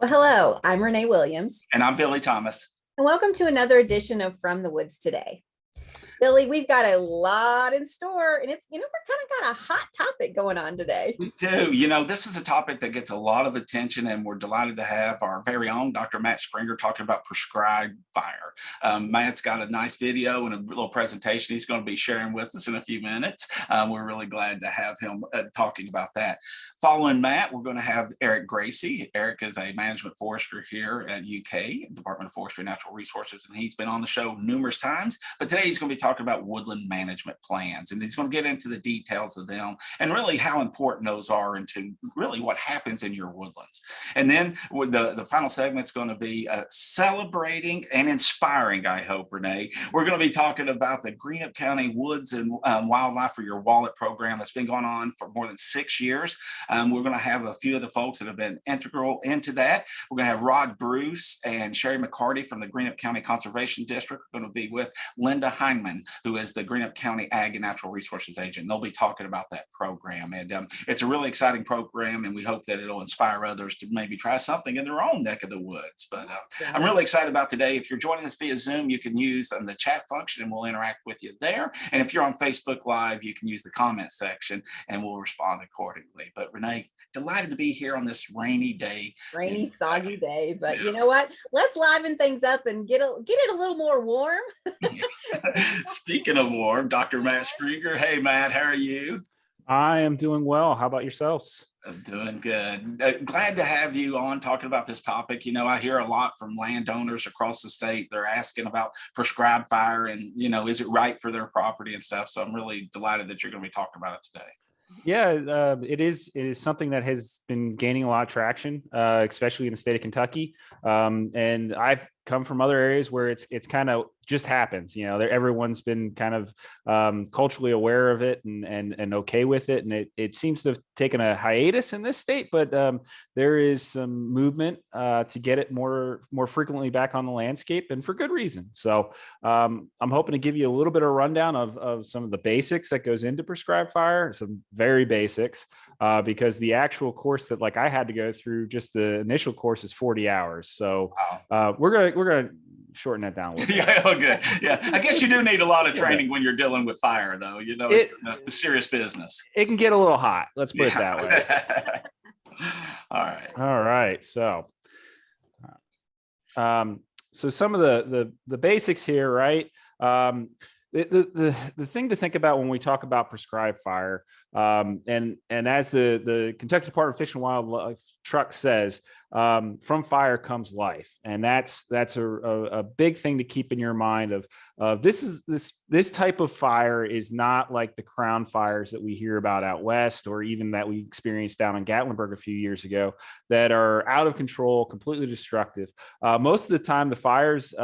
Well, hello, I'm Renee Williams, And I'm Billy Thomas. and welcome to another edition of From the Woods Today. Billy, we've got a lot in store, and we're kind of got a hot topic going on today. We do. This is a topic that gets a lot of attention, and we're delighted to have our very own Dr. Matt Springer talking about prescribed fire. Matt's got a nice video and a little presentation he's going to be sharing with us in a few minutes. We're really glad to have him talking about that. Following Matt, we're going to have Eric Gracie. Eric is a management forester here at UK, Department of Forestry and Natural Resources, and he's been on the show numerous times. But today he's going to be talking about woodland management plans, and he's going to get into the details of them and really how important those are into really what happens in your woodlands. And then with the final segment is going to be celebrating and inspiring, I hope, Renee. We're going to be talking about the Greenup County Woods and Wildlife for Your Wallet program that's been going on for more than 6 years. We're going to have a few of the folks that have been integral into that. We're going to have Rod Bruce and Sherry McCarty from the Greenup County Conservation District. We're going to be with Linda Heinman, who is the Greenup County Ag and Natural Resources Agent. They'll be talking about that program. And it's a really exciting program, and we hope that it'll inspire others to maybe try something in their own neck of the woods. But I'm really excited about today. If you're joining us via Zoom, you can use the chat function and we'll interact with you there. And if you're on Facebook Live, you can use the comment section and we'll respond accordingly. But Renee, delighted to be here on this rainy day. Rainy, soggy day, but you know what? Let's liven things up and get it a little more warm. Speaking of warm, Dr. Matt Springer. Hey, Matt, how are you? I am doing well. How about yourselves? I'm doing good. Glad to have you on talking about this topic. I hear a lot from landowners across the state. They're asking about prescribed fire and, is it right for their property and stuff. So I'm really delighted that you're going to be talking about it today. Yeah, it is something that has been gaining a lot of traction, especially in the state of Kentucky. And I've come from other areas where it's kind of just happens. Everyone's been kind of culturally aware of it and okay with it. And it seems to have taken a hiatus in this state, but there is some movement to get it more frequently back on the landscape, and for good reason. So I'm hoping to give you a little bit of rundown of some of the basics that goes into prescribed fire, some very basics, because the actual course that I had to go through, just the initial course, is 40 hours. So we're gonna shorten that down a little bit. Yeah, good. Yeah, I guess you do need a lot of training when you're dealing with fire, though. It's serious business. It can get a little hot. Let's put it that way. All right. So some of the basics here, right? The thing to think about when we talk about prescribed fire, and as the Kentucky Department of Fish and Wildlife truck says, from fire comes life, and that's a big thing to keep in your mind. Of this type of fire is not like the crown fires that we hear about out west, or even that we experienced down in Gatlinburg a few years ago, that are out of control, completely destructive. Most of the time, the fires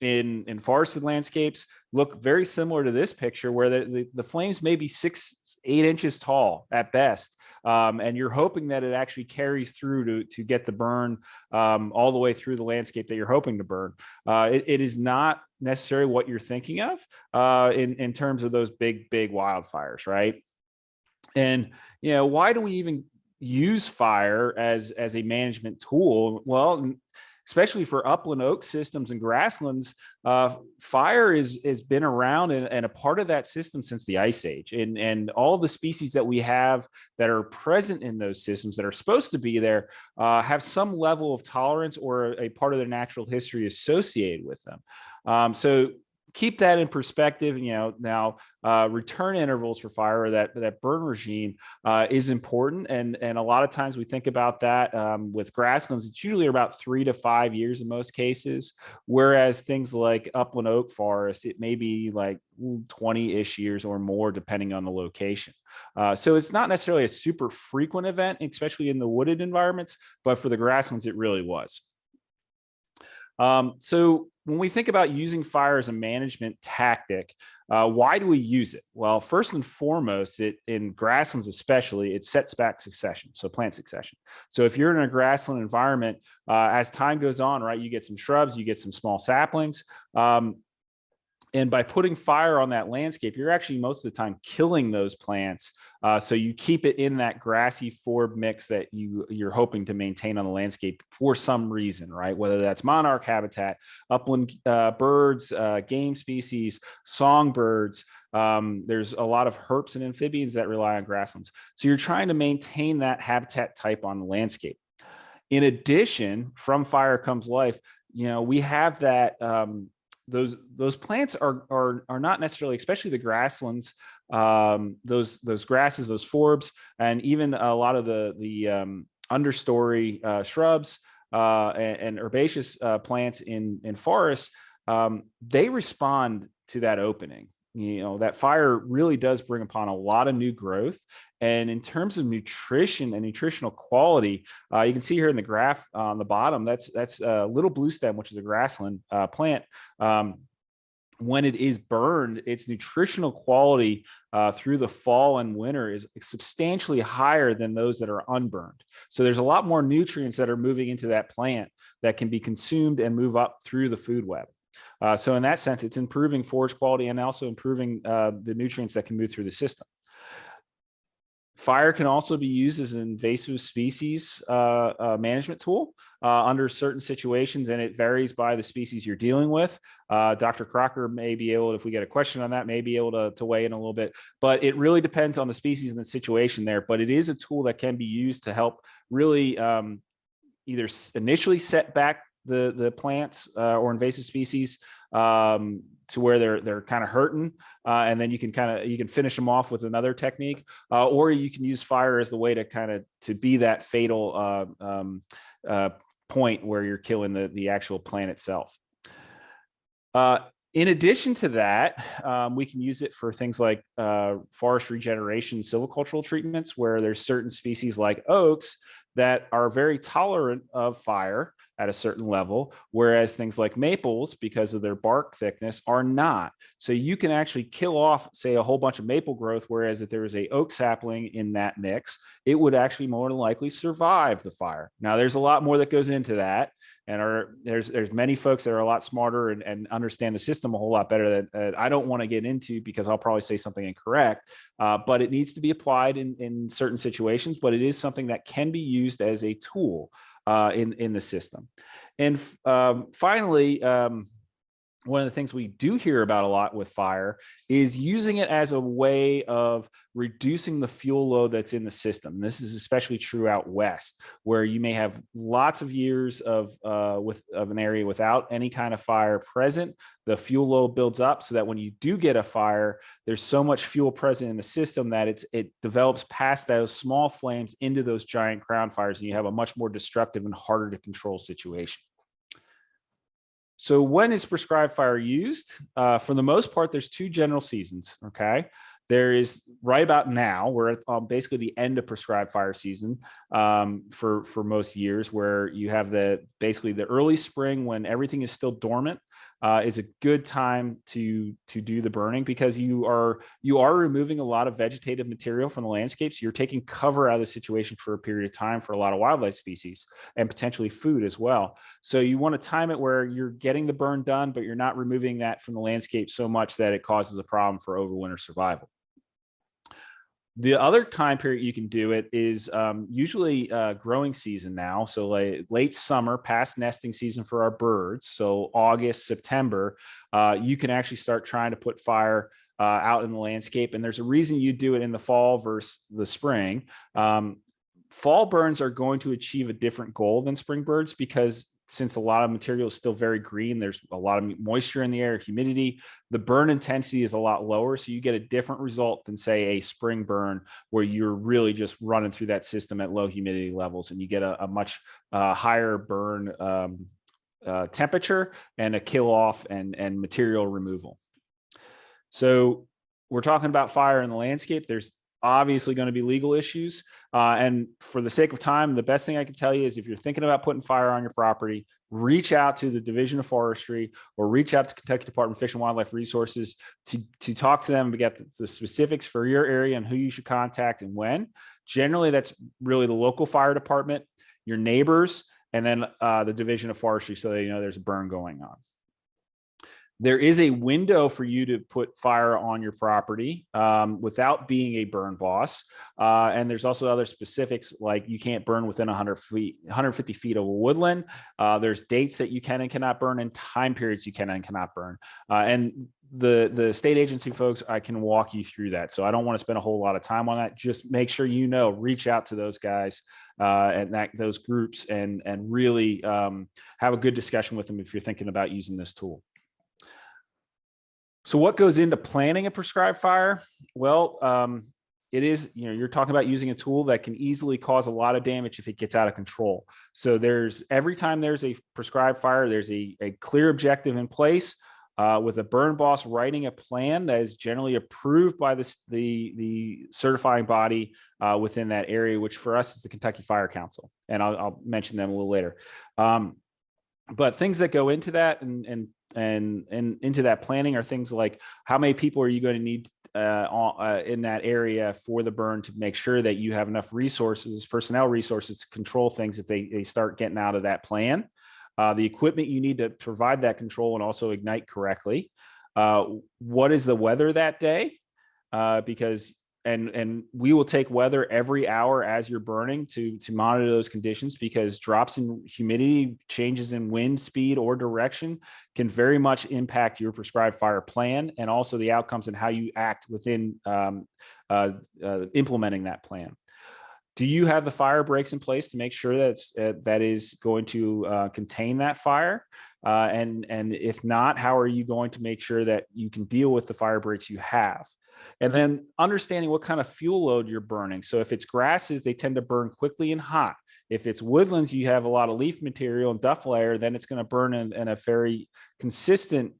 in forested landscapes look very similar to this picture, where the flames may be 6-8 inches tall at best, and you're hoping that it actually carries through to get the burn all the way through the landscape that you're hoping to burn. It is not necessarily what you're thinking of in terms of those big wildfires, right? And why do we even use fire as a management tool? Well, especially for upland oak systems and grasslands, fire has been around and a part of that system since the Ice Age. And all the species that we have that are present in those systems, that are supposed to be there, have some level of tolerance or a part of their natural history associated with them. So keep that in perspective. Now return intervals for fire, or that burn regime, is important, and a lot of times we think about that with grasslands. It's usually about 3 to 5 years in most cases, whereas things like upland oak forest, it may be like 20-ish years or more, depending on the location. So it's not necessarily a super frequent event, especially in the wooded environments, but for the grasslands, it really was. So when we think about using fire as a management tactic, why do we use it? Well, first and foremost, in grasslands especially, it sets back succession, so plant succession. So if you're in a grassland environment, as time goes on, right, you get some shrubs, you get some small saplings. And by putting fire on that landscape, you're actually most of the time killing those plants. So you keep it in that grassy forb mix that you're hoping to maintain on the landscape for some reason, right? Whether that's monarch habitat, upland birds, game species, songbirds. There's a lot of herps and amphibians that rely on grasslands. So you're trying to maintain that habitat type on the landscape. In addition, from fire comes life. We have that. Those plants are not necessarily, especially the grasslands, those grasses, those forbs, and even a lot of the understory shrubs and herbaceous plants in forests. They respond to that opening. That fire really does bring upon a lot of new growth. And in terms of nutrition and nutritional quality, you can see here in the graph on the bottom, that's little blue stem, which is a grassland plant. When it is burned, its nutritional quality through the fall and winter is substantially higher than those that are unburned. So there's a lot more nutrients that are moving into that plant that can be consumed and move up through the food web. So in that sense, it's improving forage quality and also improving the nutrients that can move through the system. Fire can also be used as an invasive species management tool under certain situations, and it varies by the species you're dealing with. Dr. Crocker may be able, if we get a question on that, may be able to weigh in a little bit, but it really depends on the species and the situation there. But it is a tool that can be used to help really either initially set back the plants or invasive species to where they're kind of hurting, and then you can finish them off with another technique, or you can use fire as the way to be that fatal point where you're killing the actual plant itself. In addition to that, we can use it for things like forest regeneration, silvicultural treatments, where there's certain species like oaks that are very tolerant of fire at a certain level, whereas things like maples, because of their bark thickness, are not. So you can actually kill off, say, a whole bunch of maple growth, whereas if there was a oak sapling in that mix, it would actually more than likely survive the fire. Now, there's a lot more that goes into that, and there's many folks that are a lot smarter and understand the system a whole lot better that I don't want to get into, because I'll probably say something incorrect, but it needs to be applied in certain situations, but it is something that can be used as a tool in the system. And finally, one of the things we do hear about a lot with fire is using it as a way of reducing the fuel load that's in the system. This is especially true out west, where you may have lots of years of an area without any kind of fire present. The fuel load builds up so that when you do get a fire, there's so much fuel present in the system that it develops past those small flames into those giant crown fires, and you have a much more destructive and harder to control situation. So when is prescribed fire used? For the most part, there's two general seasons, okay? There is right about now, we're at basically the end of prescribed fire season for most years, where you have basically the early spring when everything is still dormant is a good time to do the burning, because you are removing a lot of vegetative material from the landscapes. You're taking cover out of the situation for a period of time for a lot of wildlife species and potentially food as well. So you want to time it where you're getting the burn done, but you're not removing that from the landscape so much that it causes a problem for overwinter survival. The other time period you can do it is usually growing season now. So late summer, past nesting season for our birds. So August, September, you can actually start trying to put fire out in the landscape. And there's a reason you do it in the fall versus the spring. Fall burns are going to achieve a different goal than spring birds, because since a lot of material is still very green, there's a lot of moisture in the air, humidity, the burn intensity is a lot lower. So you get a different result than, say, a spring burn, where you're really just running through that system at low humidity levels, and you get a much higher burn temperature and a kill off and material removal. So we're talking about fire in the landscape. There's obviously going to be legal issues. And for the sake of time, the best thing I can tell you is, if you're thinking about putting fire on your property, reach out to the Division of Forestry or reach out to Kentucky Department of Fish and Wildlife Resources to talk to them to get the specifics for your area and who you should contact and when. Generally, that's really the local fire department, your neighbors, and then the Division of Forestry, so they know there's a burn going on. There is a window for you to put fire on your property without being a burn boss. And there's also other specifics, like you can't burn within 150 feet of a woodland. There's dates that you can and cannot burn, and time periods you can and cannot burn. And the state agency folks, I can walk you through that. So I don't want to spend a whole lot of time on that. Just make sure reach out to those guys and those groups, and really have a good discussion with them if you're thinking about using this tool. So what goes into planning a prescribed fire? Well, it is, you're talking about using a tool that can easily cause a lot of damage if it gets out of control. So every time there's a prescribed fire, there's a clear objective in place with a burn boss writing a plan that is generally approved by the certifying body within that area, which for us is the Kentucky Fire Council. And I'll mention them a little later. But things that go into that and into that planning are things like, how many people are you going to need in that area for the burn, to make sure that you have enough personnel resources to control things if they start getting out of that plan. The equipment you need to provide that control and also ignite correctly. What is the weather that day? Because we will take weather every hour as you're burning to monitor those conditions, because drops in humidity, changes in wind speed or direction can very much impact your prescribed fire plan, and also the outcomes and how you act within implementing that plan. Do you have the fire breaks in place to make sure that is going to contain that fire? And if not, how are you going to make sure that you can deal with the fire breaks you have? And then understanding what kind of fuel load you're burning. So if it's grasses, they tend to burn quickly and hot. If it's woodlands, you have a lot of leaf material and duff layer, then it's going to burn in a very consistent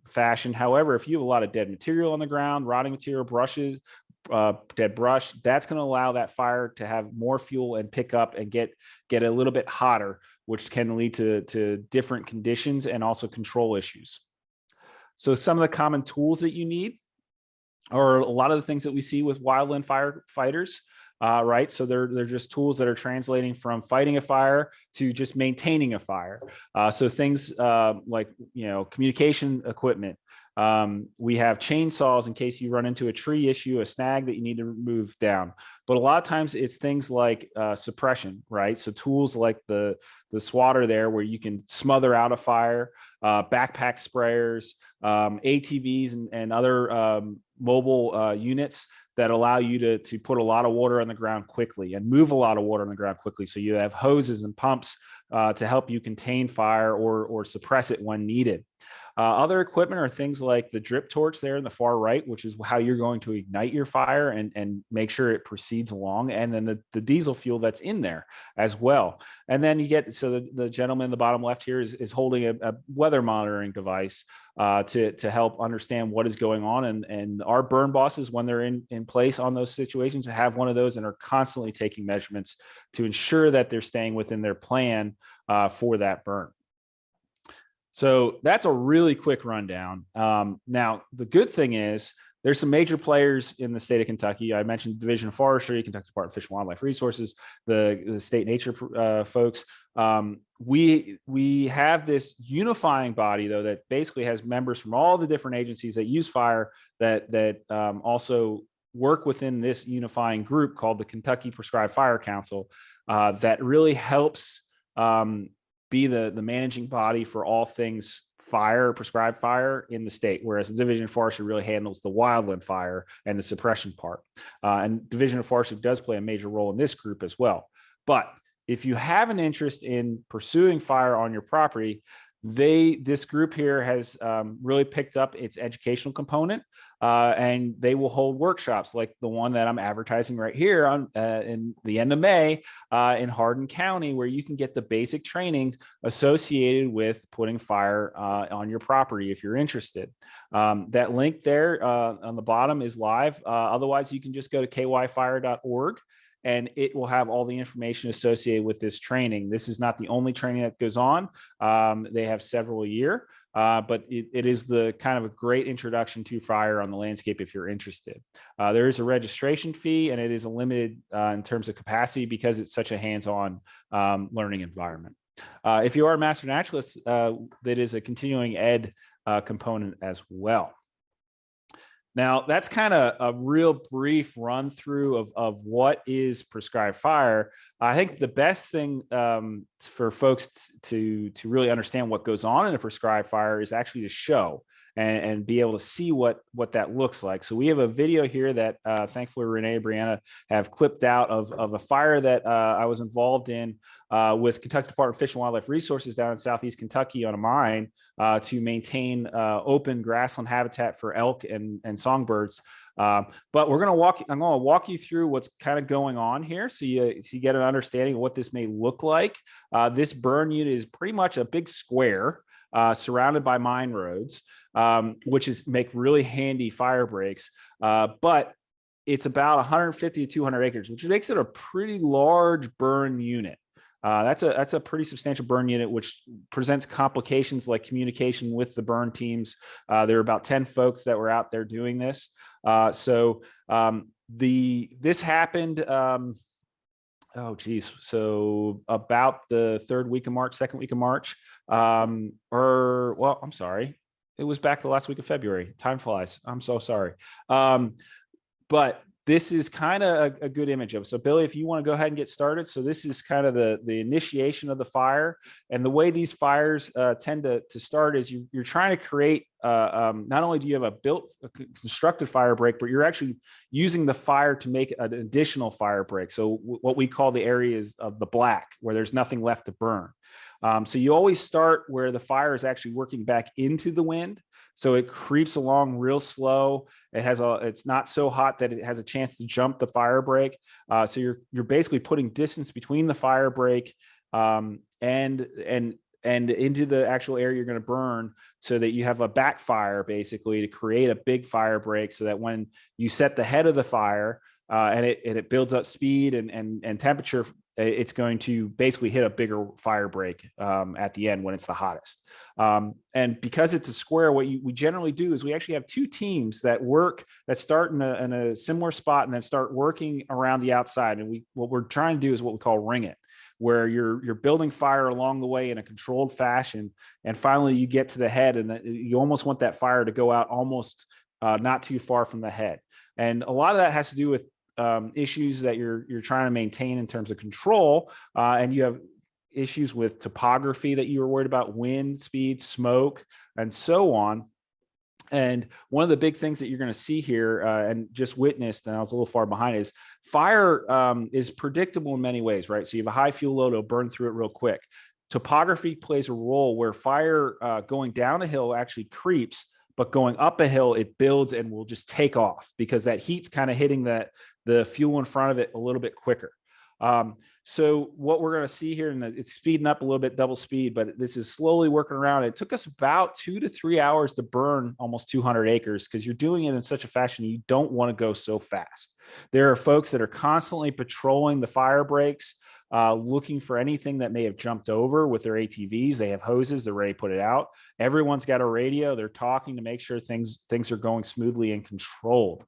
fashion. However, if you have a lot of dead material on the ground, rotting material, brushes, dead brush, that's going to allow that fire to have more fuel and pick up and get a little bit hotter, which can lead to different conditions and also control issues. So some of the common tools that you need are a lot of the things that we see with wildland firefighters, right? So they're just tools that are translating from fighting a fire to just maintaining a fire. So things like, communication equipment. We have chainsaws in case you run into a tree issue, a snag that you need to move down. But a lot of times it's things like suppression, right? So tools like the swatter there, where you can smother out a fire, backpack sprayers, ATVs and other mobile units that allow you to put a lot of water on the ground quickly and move a lot of water on the ground quickly. So you have hoses and pumps to help you contain fire or suppress it when needed. Other equipment are things like the drip torch there in the far right, which is how you're going to ignite your fire and make sure it proceeds along. And then the diesel fuel that's in there as well. And then you get, so the gentleman in the bottom left here is holding a weather monitoring device to help understand what is going on. And our burn bosses, when they're in place on those situations, have one of those and are constantly taking measurements to ensure that they're staying within their plan for that burn. So that's a really quick rundown. Now, the good thing is there's some major players in the state of Kentucky. I mentioned Division of Forestry, Kentucky Department of Fish and Wildlife Resources, the state nature folks. We have this unifying body, though, that basically has members from all the different agencies that use fire that also work within this unifying group called the Kentucky Prescribed Fire Council that really helps be the managing body for all things fire, prescribed fire in the state, whereas the Division of Forestry really handles the wildland fire and the suppression part. And Division of Forestry does play a major role in this group as well. But if you have an interest in pursuing fire on your property, this group here has really picked up its educational component, and they will hold workshops like the one that I'm advertising right here on in the end of May in Hardin County, where you can get the basic trainings associated with putting fire on your property if you're interested. That link there on the bottom is live. Otherwise, you can just go to kyfire.org. And it will have all the information associated with this training. This is not the only training that goes on. They have several a year, but it is the kind of a great introduction to fire on the landscape if you're interested. There is a registration fee, and it is a limited in terms of capacity because it's such a hands-on learning environment. If you are a master naturalist, that is a continuing ed component as well. Now, that's kind of a real brief run through of what is prescribed fire. I think the best thing for folks to really understand what goes on in a prescribed fire is actually to show and be able to see what that looks like. So we have a video here that thankfully Renee and Brianna have clipped out of a fire that I was involved in with Kentucky Department of Fish and Wildlife Resources down in Southeast Kentucky on a mine to maintain open grassland habitat for elk and songbirds. But I'm going to walk you through what's kind of going on here so you get an understanding of what this may look like. This burn unit is pretty much a big square surrounded by mine roads, which make really handy fire breaks. But it's about 150 to 200 acres, which makes it a pretty large burn unit. That's a pretty substantial burn unit, which presents complications like communication with the burn teams. There are about 10 folks that were out there doing this. This happened. So about the third week of March, second week of March, I'm sorry. It was back the last week of February. Time flies. I'm so sorry. But this is kind of a good image of it. So Billy, if you want to go ahead and get started. So this is kind of the initiation of the fire. And the way these fires tend to start is you're trying to create, not only do you have a constructed fire break, but you're actually using the fire to make an additional fire break. So what we call the areas of the black, where there's nothing left to burn. So you always start where the fire is actually working back into the wind. So it creeps along real slow. It's not so hot that it has a chance to jump the fire break. So you're basically putting distance between the fire break and into the actual area you're going to burn, so that you have a backfire basically to create a big fire break, so that when you set the head of the fire and it builds up speed and temperature, it's going to basically hit a bigger fire break at the end when it's the hottest. And because it's a square, what we generally do is we actually have two teams that start in a similar spot and then start working around the outside. And what we're trying to do is what we call ring it, where you're building fire along the way in a controlled fashion. And finally you get to the head, and you almost want that fire to go out almost not too far from the head. And a lot of that has to do with issues that you're trying to maintain in terms of control, and you have issues with topography that you were worried about, wind speed, smoke, and so on. And one of the big things that you're going to see here and just witnessed, and I was a little far behind, is fire is predictable in many ways, right? So you have a high fuel load, it'll burn through it real quick. Topography plays a role where fire going down a hill actually creeps, but going up a hill, it builds and will just take off because that heat's kind of hitting the fuel in front of it a little bit quicker. So what we're going to see here, and it's speeding up a little bit, double speed, but this is slowly working around. It took us about 2 to 3 hours to burn almost 200 acres because you're doing it in such a fashion you don't want to go so fast. There are folks that are constantly patrolling the fire breaks, looking for anything that may have jumped over with their ATVs. They have hoses, they're ready to put it out. Everyone's got a radio, they're talking to make sure things are going smoothly and controlled.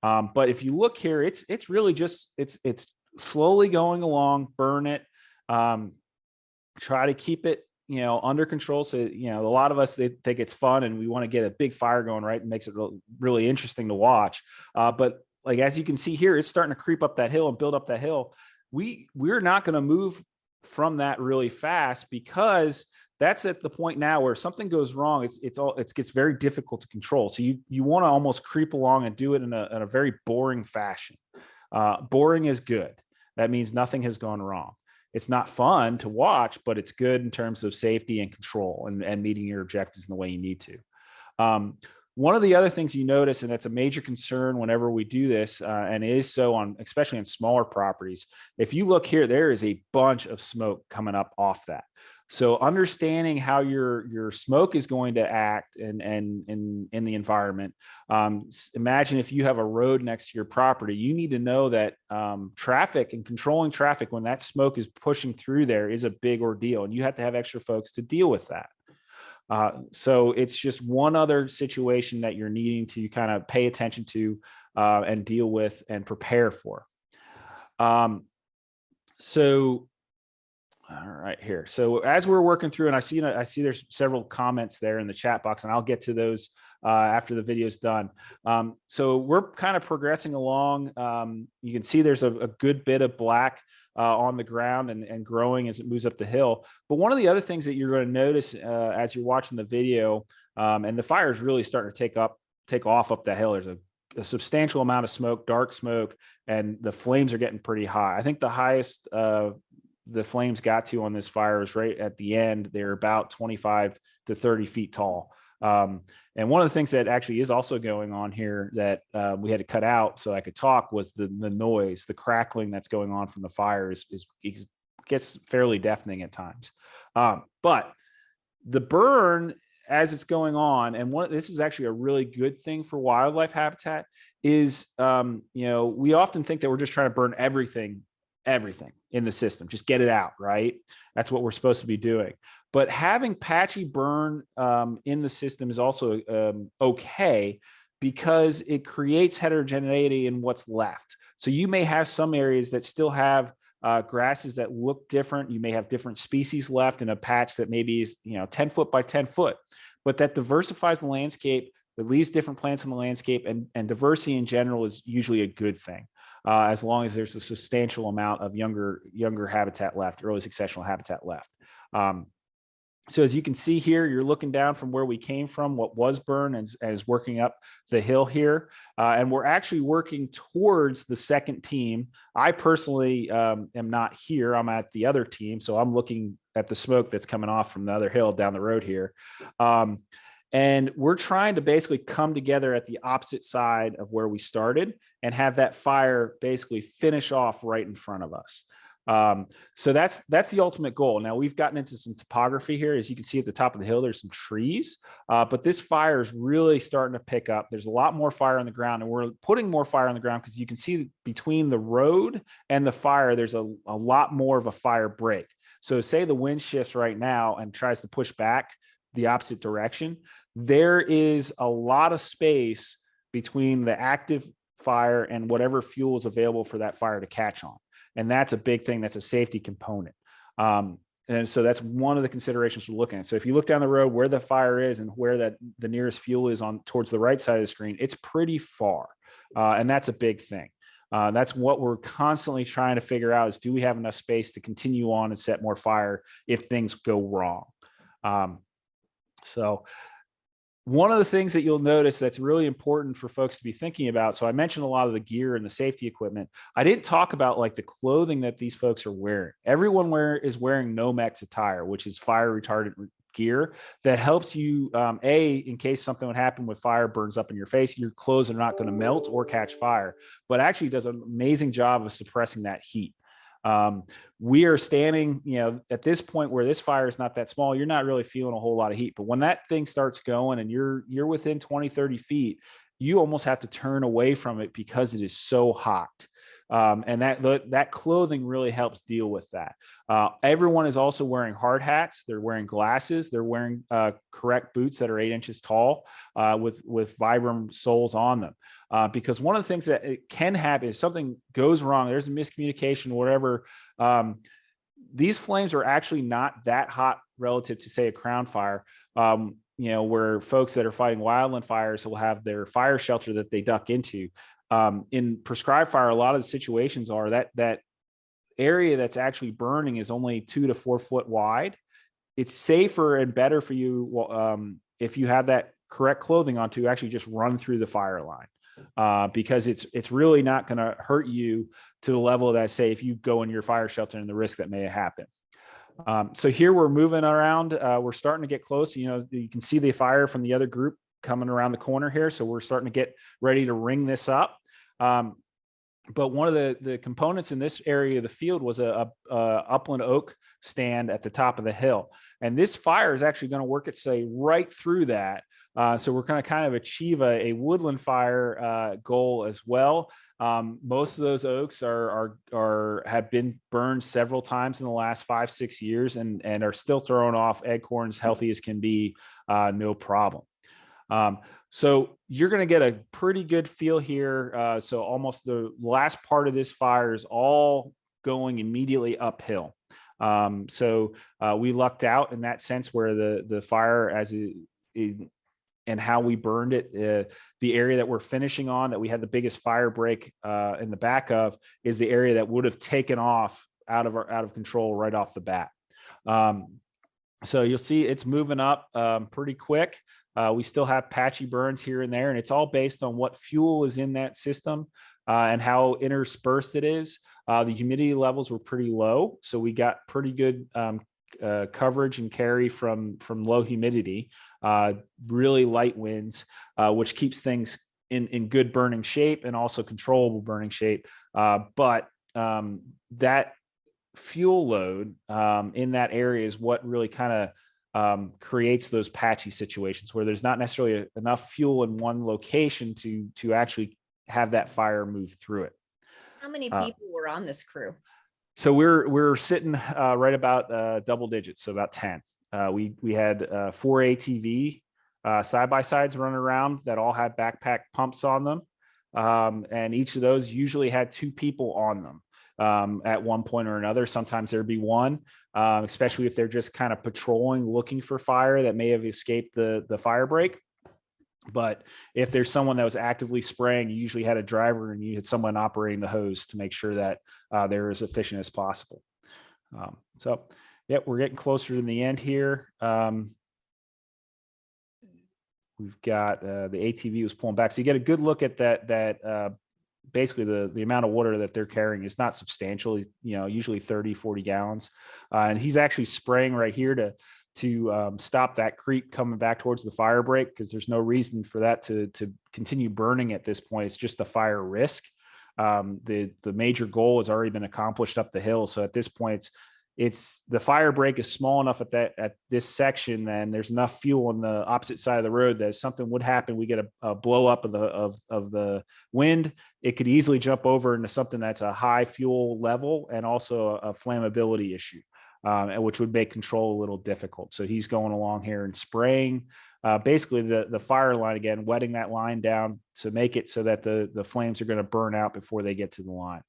But if you look here, it's really just, it's slowly going along, burn it, try to keep it, under control. So, a lot of us, they think it's fun and we want to get a big fire going, right? It makes it really interesting to watch. But like, as you can see here, it's starting to creep up that hill and build up that hill. We're not going to move from that really fast because that's at the point now where if something goes wrong, it gets very difficult to control. So you want to almost creep along and do it in a very boring fashion. Boring is good. That means nothing has gone wrong. It's not fun to watch, but it's good in terms of safety and control and meeting your objectives in the way you need to. One of the other things you notice, and that's a major concern whenever we do this, and it is so especially on smaller properties. If you look here, there is a bunch of smoke coming up off that. So understanding how your smoke is going to act in the environment. Imagine if you have a road next to your property, you need to know that traffic and controlling traffic when that smoke is pushing through there is a big ordeal, and you have to have extra folks to deal with that. So it's just one other situation that you're needing to kind of pay attention to and deal with and prepare for. So All right, here. So as we're working through, and I see there's several comments there in the chat box, and I'll get to those after the video is done. So we're kind of progressing along. You can see there's a good bit of black on the ground and growing as it moves up the hill. But one of the other things that you're going to notice as you're watching the video, and the fire is really starting to take off up the hill. There's a substantial amount of smoke, dark smoke, and the flames are getting pretty high. I think the highest the flames got to on this fire is right at the end. They're about 25 to 30 feet tall. And one of the things that actually is also going on here that we had to cut out so I could talk was the noise, the crackling that's going on from the fire gets fairly deafening at times. But the burn as it's going on, and this is actually a really good thing for wildlife habitat, is we often think that we're just trying to burn everything in the system, just get it out, right? That's what we're supposed to be doing. But having patchy burn in the system is also okay, because it creates heterogeneity in what's left. So you may have some areas that still have grasses that look different. You may have different species left in a patch that maybe is 10 foot by 10 foot, but that diversifies the landscape, that leaves different plants in the landscape, and diversity in general is usually a good thing. As long as there's a substantial amount of younger habitat left, early successional habitat left. So as you can see here, you're looking down from where we came from, what was burned, as working up the hill here. And we're actually working towards the second team. I personally am not here. I'm at the other team. So I'm looking at the smoke that's coming off from the other hill down the road here. And we're trying to basically come together at the opposite side of where we started and have that fire basically finish off right in front of us. So that's the ultimate goal. Now we've gotten into some topography here. As you can see at the top of the hill, there's some trees, but this fire is really starting to pick up. There's a lot more fire on the ground, and we're putting more fire on the ground because you can see between the road and the fire, there's a lot more of a fire break. So say the wind shifts right now and tries to push back the opposite direction, there is a lot of space between the active fire and whatever fuel is available for that fire to catch on. And that's a big thing. That's a safety component. And so that's one of the considerations we're looking at. So if you look down the road where the fire is and where the nearest fuel is on towards the right side of the screen, it's pretty far. And that's a big thing. That's what we're constantly trying to figure out is, do we have enough space to continue on and set more fire if things go wrong? So one of the things that you'll notice that's really important for folks to be thinking about. So I mentioned a lot of the gear and the safety equipment. I didn't talk about like the clothing that these folks are wearing. Everyone is wearing Nomex attire, which is fire retardant gear that helps you, in case something would happen with fire, burns up in your face, your clothes are not going to melt or catch fire, but actually does an amazing job of suppressing that heat. We are standing, at this point where this fire is not that small, you're not really feeling a whole lot of heat. But when that thing starts going and you're within 20, 30 feet, you almost have to turn away from it because it is so hot. And that clothing really helps deal with that. Everyone is also wearing hard hats. They're wearing glasses. They're wearing correct boots that are 8 inches tall with Vibram soles on them. Because one of the things that it can happen is something goes wrong, there's a miscommunication, whatever. These flames are actually not that hot relative to, say, a crown fire. Where folks that are fighting wildland fires will have their fire shelter that they duck into. In prescribed fire, a lot of the situations are that area that's actually burning is only 2 to 4 foot wide. It's safer and better for you if you have that correct clothing on to actually just run through the fire line, because it's really not going to hurt you to the level that, say, if you go in your fire shelter and the risk that may happen. So here we're moving around. We're starting to get close. You can see the fire from the other group coming around the corner here. So we're starting to get ready to ring this up. But one of the components in this area of the field was a upland oak stand at the top of the hill. And this fire is actually going to work its way right through that. So we're going to kind of achieve a woodland fire goal as well. Most of those oaks have been burned several times in the last 5-6 years and are still throwing off acorns healthy as can be, no problem. So you're going to get a pretty good feel here. So almost the last part of this fire is all going immediately uphill. So we lucked out in that sense, where the fire and how we burned it, the area that we're finishing on, that we had the biggest fire break in the back of, is the area that would have taken off out of control right off the bat. So you'll see it's moving up pretty quick. We still have patchy burns here and there, and it's all based on what fuel is in that system and how interspersed it is. The humidity levels were pretty low, so we got pretty good coverage and carry from low humidity, really light winds, which keeps things in good burning shape and also controllable burning shape. But that fuel load in that area is what really kind of creates those patchy situations where there's not necessarily enough fuel in one location to actually have that fire move through it. How many people were on this crew? So we're sitting right about double digits, so about 10. We had 4 ATV side-by-sides running around that all had backpack pumps on them. And each of those usually had 2 people on them at one point or another. Sometimes there'd be one, especially if they're just kind of patrolling, looking for fire that may have escaped the fire break. But if there's someone that was actively spraying, you usually had a driver and you had someone operating the hose to make sure that they're as efficient as possible. So, yeah, we're getting closer to the end here. We've got the ATV was pulling back. So you get a good look at that basically the amount of water that they're carrying is not substantial, usually 30, 40 gallons. And he's actually spraying right here to stop that creep coming back towards the fire break, because there's no reason for that to continue burning at this point. It's just a fire risk. The major goal has already been accomplished up the hill. So at this point, it's the fire break is small enough at this section, and there's enough fuel on the opposite side of the road that if something would happen, we get a blow up of the wind, it could easily jump over into something that's a high fuel level and also a flammability issue. Which would make control a little difficult. So he's going along here and spraying basically the fire line again, wetting that line down to make it so that the flames are going to burn out before they get to the line.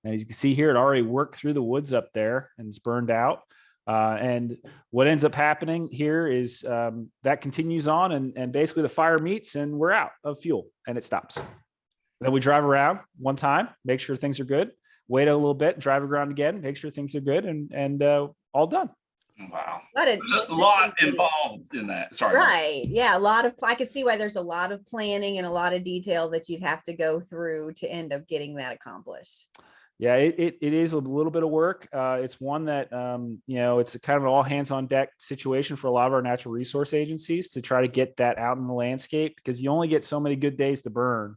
And as you can see here, it already worked through the woods up there and it's burned out. And what ends up happening here is that continues on and basically the fire meets and we're out of fuel and it stops. Then we drive around one time, make sure things are good. Wait a little bit, drive around again, make sure things are good, and all done. Wow. There's a lot involved in that. Sorry. Right. Yeah. I could see why there's a lot of planning and a lot of detail that you'd have to go through to end up getting that accomplished. Yeah, it is a little bit of work. It's one that, it's kind of an all hands on deck situation for a lot of our natural resource agencies to try to get that out in the landscape, because you only get so many good days to burn.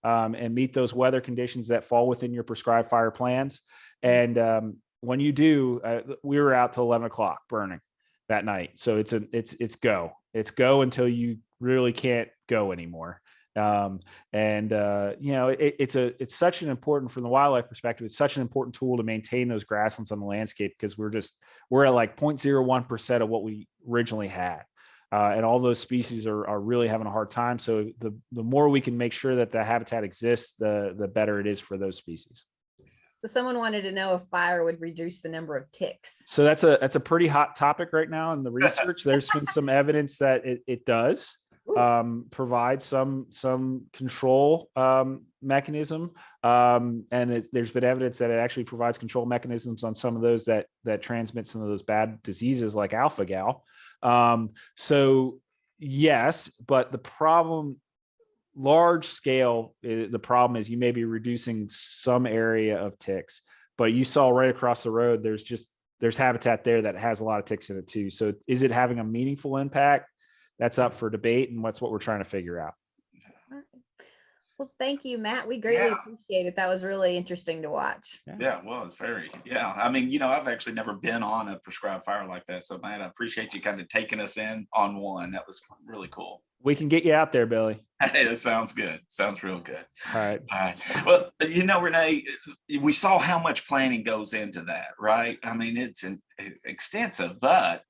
And meet those weather conditions that fall within your prescribed fire plans. And when you do, we were out till 11 o'clock burning that night. So it's go until you really can't go anymore. It's such an important, from the wildlife perspective, it's such an important tool to maintain those grasslands on the landscape, because we're at like 0.01% of what we originally had. And all those species are really having a hard time. So the more we can make sure that the habitat exists, the better it is for those species. So someone wanted to know if fire would reduce the number of ticks. So that's a pretty hot topic right now in the research. There's been some evidence that it does provide some control mechanism. There's been evidence that it actually provides control mechanisms on some of those that transmit some of those bad diseases like alpha-gal. So yes, but the problem, large scale, the problem is you may be reducing some area of ticks, but you saw right across the road, there's habitat there that has a lot of ticks in it too. So is it having a meaningful impact? That's up for debate, and that's what we're trying to figure out. Well, thank you, Matt. We greatly appreciate it. That was really interesting to watch. Yeah, well, it's very, I mean, I've actually never been on a prescribed fire like that. So, Matt, I appreciate you kind of taking us in on one. That was really cool. We can get you out there, Billy. Hey, that sounds good. Sounds real good. All right. All right. Well, Renee, we saw how much planning goes into that, right? I mean, it's extensive, but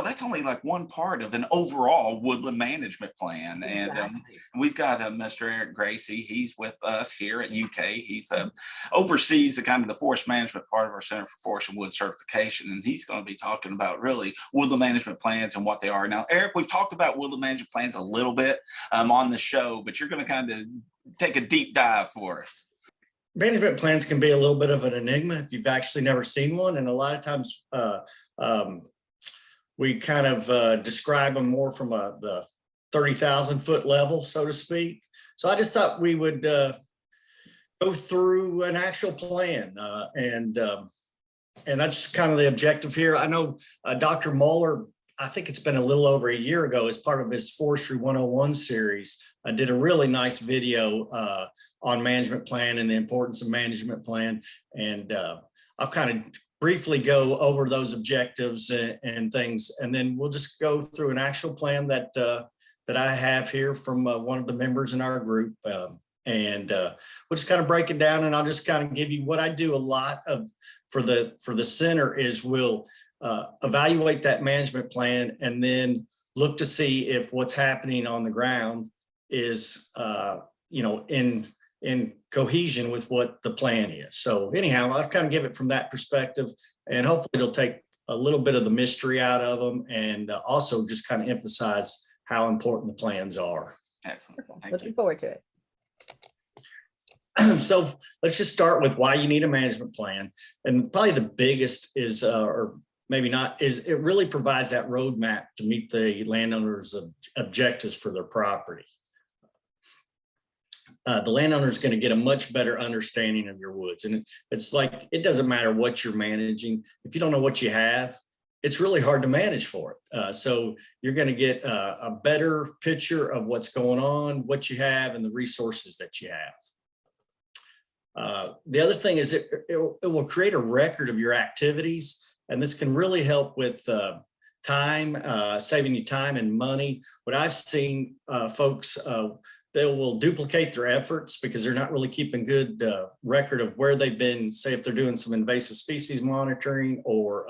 that's only like one part of an overall woodland management plan. And Exactly. we've got Mr. Eric Gracie. He's with us here at UK. He's oversees the kind of the forest management part of our Center for Forest and Wood Certification, and he's going to be talking about really woodland management plans and what they are. Now, Eric, we've talked about woodland management plans a little bit on the show, but you're going to kind of take a deep dive for us. Management plans can be a little bit of an enigma if you've actually never seen one. And a lot of times we kind of describe them more from the 30,000 foot level, so to speak. So I just thought we would go through an actual plan. And that's kind of the objective here. I know Dr. Muller, I think it's been a little over a year ago, as part of his Forestry 101 series, did a really nice video on management plan and the importance of management plan. And I'll kind of briefly go over those objectives and things, and then we'll just go through an actual plan that I have here from one of the members in our group. And we'll just kind of break it down, and I'll just kind of give you what I do a lot of for the center is we'll evaluate that management plan and then look to see if what's happening on the ground is in cohesion with what the plan is. So anyhow, I'll kind of give it from that perspective, and hopefully it'll take a little bit of the mystery out of them, and also just kind of emphasize how important the plans are. Excellent. Looking forward to it. So let's just start with why you need a management plan. And probably the biggest is, or maybe not, is it really provides that roadmap to meet the landowner's objectives for their property. The landowner is going to get a much better understanding of your woods. And it's like, it doesn't matter what you're managing. If you don't know what you have, it's really hard to manage for it. So you're going to get a better picture of what's going on, what you have, and the resources that you have. The other thing is it will create a record of your activities, and this can really help with time, saving you time and money. What I've seen folks, they will duplicate their efforts because they're not really keeping good record of where they've been. Say if they're doing some invasive species monitoring or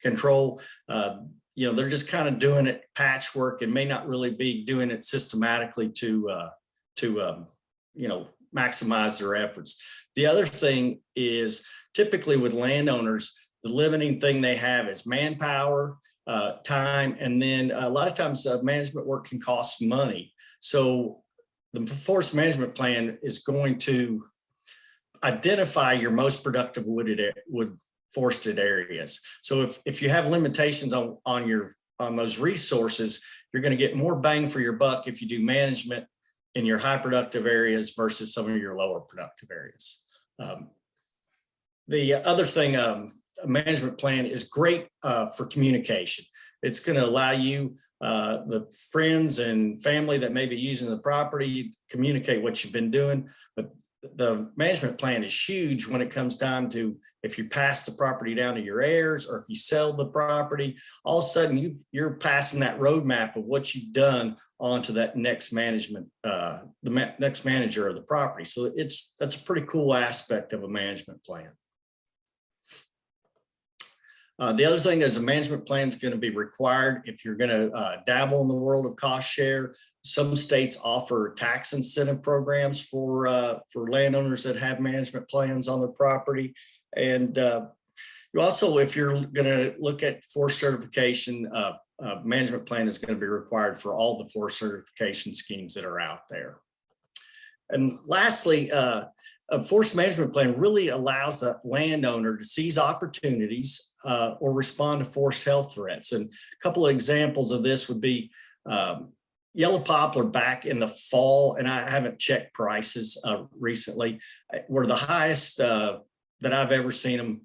control, they're just kind of doing it patchwork and may not really be doing it systematically to maximize their efforts. The other thing is typically with landowners, the limiting thing they have is manpower, time, and then a lot of times management work can cost money. So the forest management plan is going to identify your most productive wood forested areas. So if you have limitations on those resources, you're going to get more bang for your buck if you do management in your high productive areas versus some of your lower productive areas. The other thing, a management plan is great for communication. It's going to allow you, the friends and family that may be using the property, communicate what you've been doing. But the management plan is huge when it comes down to if you pass the property down to your heirs or if you sell the property, all of a sudden you're passing that roadmap of what you've done onto that next management, next manager of the property. So that's a pretty cool aspect of a management plan. The other thing is a management plan is going to be required if you're going to dabble in the world of cost share. Some states offer tax incentive programs for landowners that have management plans on their property. And you also, if you're going to look at forest certification, management plan is going to be required for all the forest certification schemes that are out there. And lastly, a forest management plan really allows the landowner to seize opportunities or respond to forest health threats. And a couple of examples of this would be yellow poplar back in the fall, and I haven't checked prices recently, were the highest that I've ever seen them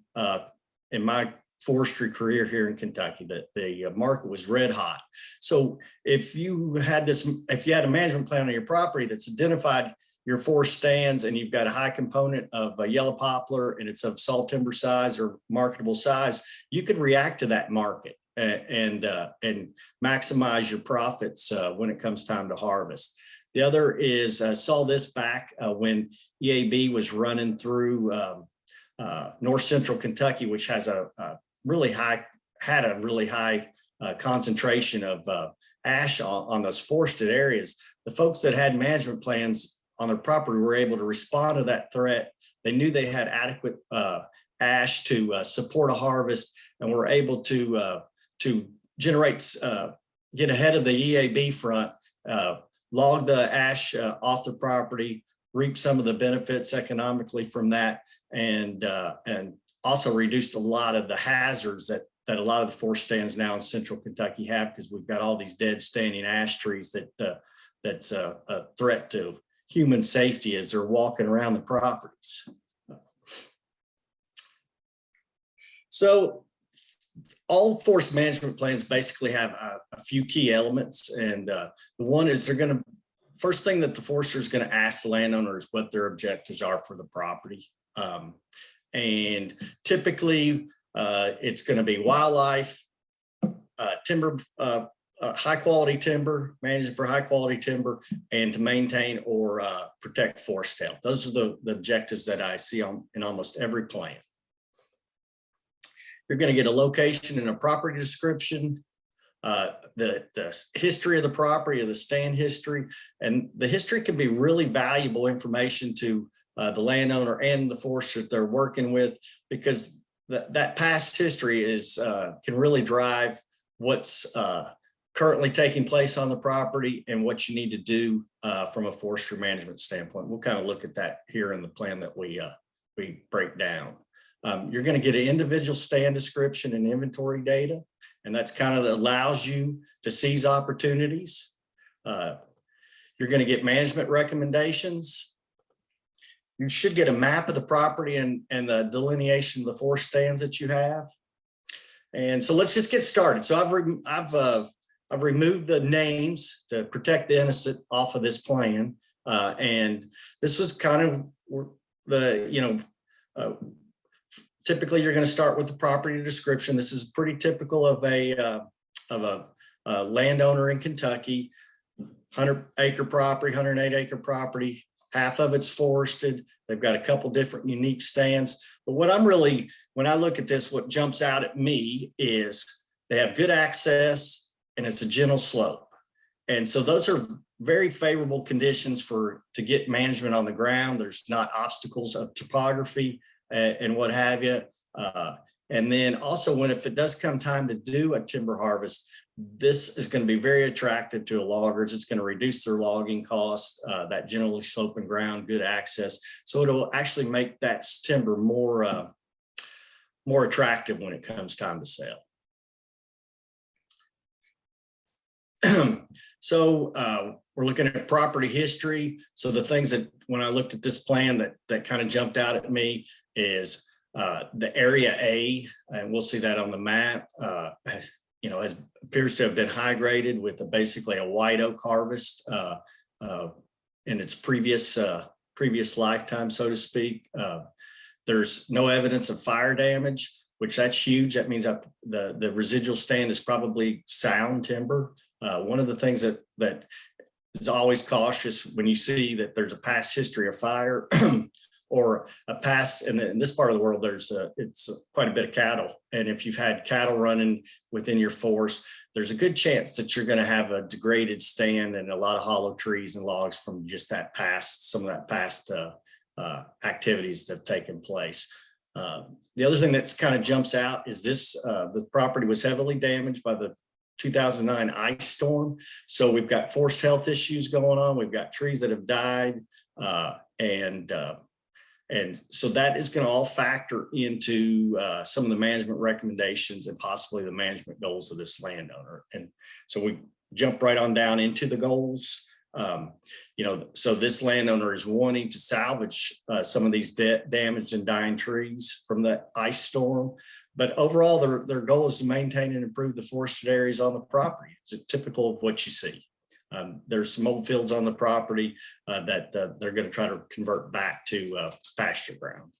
in my forestry career here in Kentucky. That the market was red hot. So if you had a management plan on your property that's identified your forest stands and you've got a high component of yellow poplar and it's of saw timber size or marketable size, you can react to that market and maximize your profits when it comes time to harvest. The other is I saw this back when EAB was running through north central Kentucky, which has a really high concentration of ash on those forested areas. The folks that had management plans on their property were able to respond to that threat. They knew they had adequate ash to support a harvest, and were able to generate, get ahead of the EAB front, log the ash off the property, reap some of the benefits economically from that, and also reduced a lot of the hazards that a lot of the forest stands now in central Kentucky have, because we've got all these dead standing ash trees that's a threat to human safety as they're walking around the properties. So all forest management plans basically have a few key elements. And the one is first thing that the forester is going to ask the landowner is what their objectives are for the property. And typically it's going to be wildlife, timber, high quality timber, managing for high quality timber, and to maintain or protect forest health. Those are the objectives that I see in almost every plan. You're going to get a location and a property description, the history of the property, or the stand history. And the history can be really valuable information to the landowner and the forester that they're working with, because that past history can really drive what's currently taking place on the property and what you need to do from a forestry management standpoint. We'll kind of look at that here in the plan that we break down. You're going to get an individual stand description and inventory data, and that's kind of allows you to seize opportunities. You're going to get management recommendations. You should get a map of the property and the delineation of the forest stands that you have. And so let's just get started. So I've removed the names to protect the innocent off of this plan. And this was kind of typically you're going to start with the property description. This is pretty typical of a landowner in Kentucky, 100-acre property, 108-acre property. Half of it's forested. They've got a couple different unique stands. But when I look at this, what jumps out at me is they have good access and it's a gentle slope. And so those are very favorable conditions to get management on the ground. There's not obstacles of topography and what have you. And then also if it does come time to do a timber harvest, this is going to be very attractive to loggers. It's going to reduce their logging costs, that generally sloping ground, good access. So it'll actually make that timber more attractive when it comes time to sell. So we're looking at property history. So the things that when I looked at this plan that kind of jumped out at me is the area A, and we'll see that on the map, appears to have been high graded with basically a white oak harvest in its previous lifetime, so to speak. There's no evidence of fire damage, which that's huge. That means that the residual stand is probably sound timber. One of the things that is always cautious when you see that there's a past history of fire or a past, and in this part of the world, it's quite a bit of cattle. And if you've had cattle running within your forest, there's a good chance that you're going to have a degraded stand and a lot of hollow trees and logs from just some of that past activities that have taken place. The other thing that's kind of jumps out is the property was heavily damaged by the 2009 ice storm. So we've got forest health issues going on. We've got trees that have died. And so that is going to all factor into some of the management recommendations and possibly the management goals of this landowner. And so we jump right on down into the goals. So this landowner is wanting to salvage some of these damaged and dying trees from the ice storm. But overall, their goal is to maintain and improve the forested areas on the property. It's typical of what you see. There's some old fields on the property that they're going to try to convert back to pasture ground.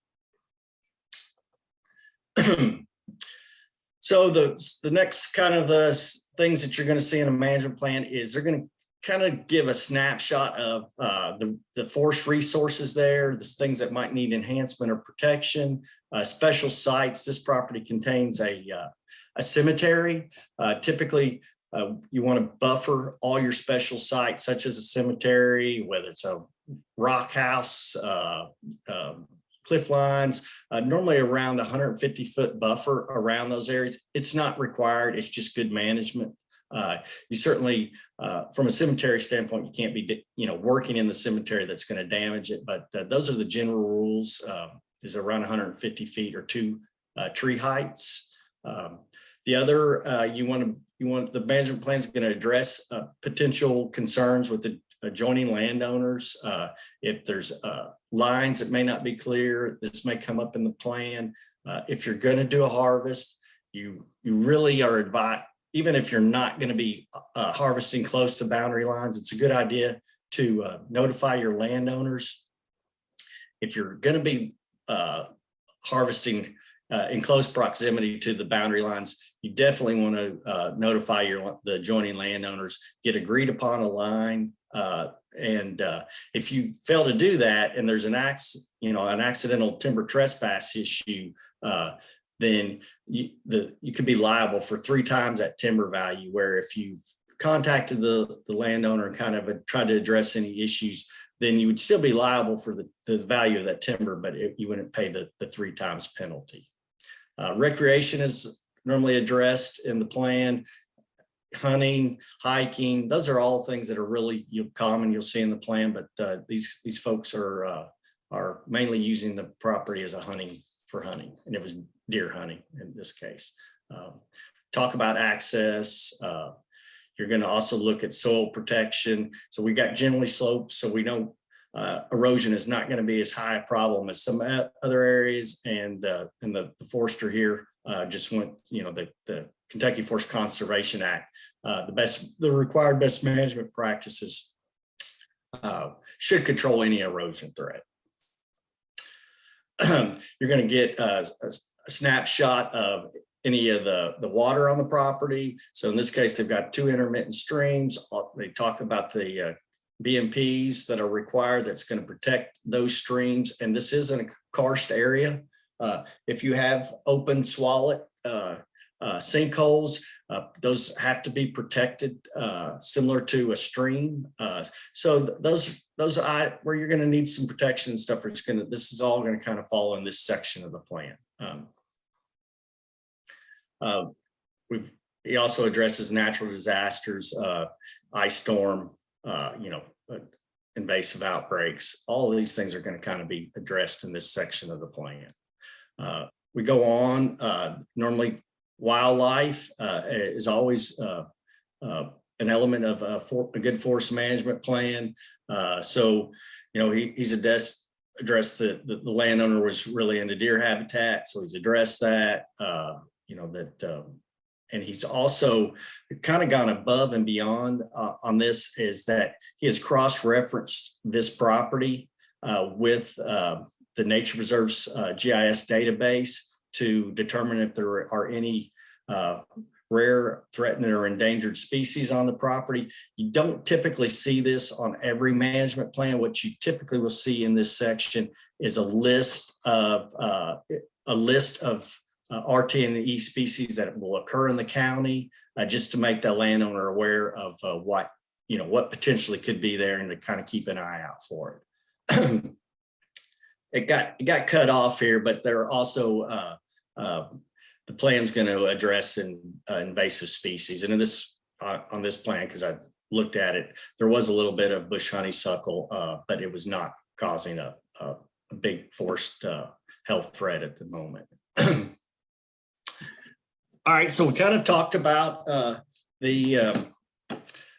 So the next kind of the things that you're going to see in a management plan is they're going to kind of give a snapshot of the forest resources there, the things that might need enhancement or protection, special sites. This property contains a cemetery. Typically, you want to buffer all your special sites, such as a cemetery, whether it's a rock house, cliff lines, normally around 150-foot buffer around those areas. It's not required. It's just good management. You certainly, from a cemetery standpoint, you can't be, working in the cemetery that's going to damage it. But those are the general rules. Is around 150 feet or 2 tree heights. The other, you want the management plan is going to address potential concerns with the adjoining landowners. If there's lines that may not be clear, this may come up in the plan. If you're going to do a harvest, you really are advised, even if you're not going to be harvesting close to boundary lines, it's a good idea to notify your landowners. If you're going to be harvesting in close proximity to the boundary lines, you definitely want to notify the adjoining landowners, get agreed upon a line. And if you fail to do that and there's an accidental timber trespass issue, then you could be liable for 3 times that timber value, where if you've contacted the landowner and kind of tried to address any issues, then you would still be liable for the value of that timber, but you wouldn't pay the 3 times penalty. Recreation is normally addressed in the plan. Hunting, hiking, those are all things that are really common you'll see in the plan, but these folks are mainly using the property as for hunting, and it was deer hunting in this case. Talk about access. You're going to also look at soil protection. So we got gently sloped, so we know erosion is not going to be as high a problem as some other areas. And the forester here just went, the Kentucky Forest Conservation Act, the required best management practices should control any erosion threat. You're going to get a snapshot of any of the water on the property. So in this case, they've got 2 intermittent streams. They talk about the BMPs that are required that's going to protect those streams. And this isn't a karst area. If you have open swallet sinkholes, those have to be protected similar to a stream. So those where you're going to need some protection and stuff, this is all going to kind of fall in this section of the plan. He also addresses natural disasters, ice storm, invasive outbreaks. All of these things are going to kind of be addressed in this section of the plan. We go on. Normally, wildlife is always an element of a good forest management plan. So, he's addressed the landowner was really into deer habitat, so he's addressed that. And he's also kind of gone above and beyond on this, is that he has cross-referenced this property with the Nature Reserve's GIS database to determine if there are any rare, threatened, or endangered species on the property. You don't typically see this on every management plan. What you typically will see in this section is a list of RT&E species that will occur in the county, just to make the landowner aware of what potentially could be there, and to kind of keep an eye out for it. It got cut off here, but there are also the plan's going to address invasive species. And in this on this plan, because I looked at it, there was a little bit of bush honeysuckle, but it was not causing a big forest health threat at the moment. All right, so we kind of talked about the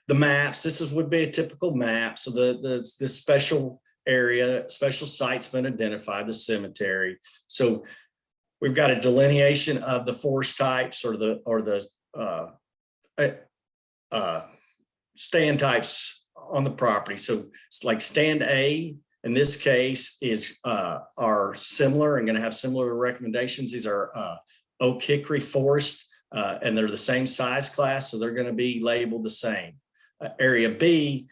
maps. This would be a typical map. So the special area, special site's been identified, the cemetery. So we've got a delineation of the forest types, or the stand types on the property. So it's like stand A in this case are similar and going to have similar recommendations. These are oak hickory forest and they're the same size class, so they're going to be labeled the same. Area B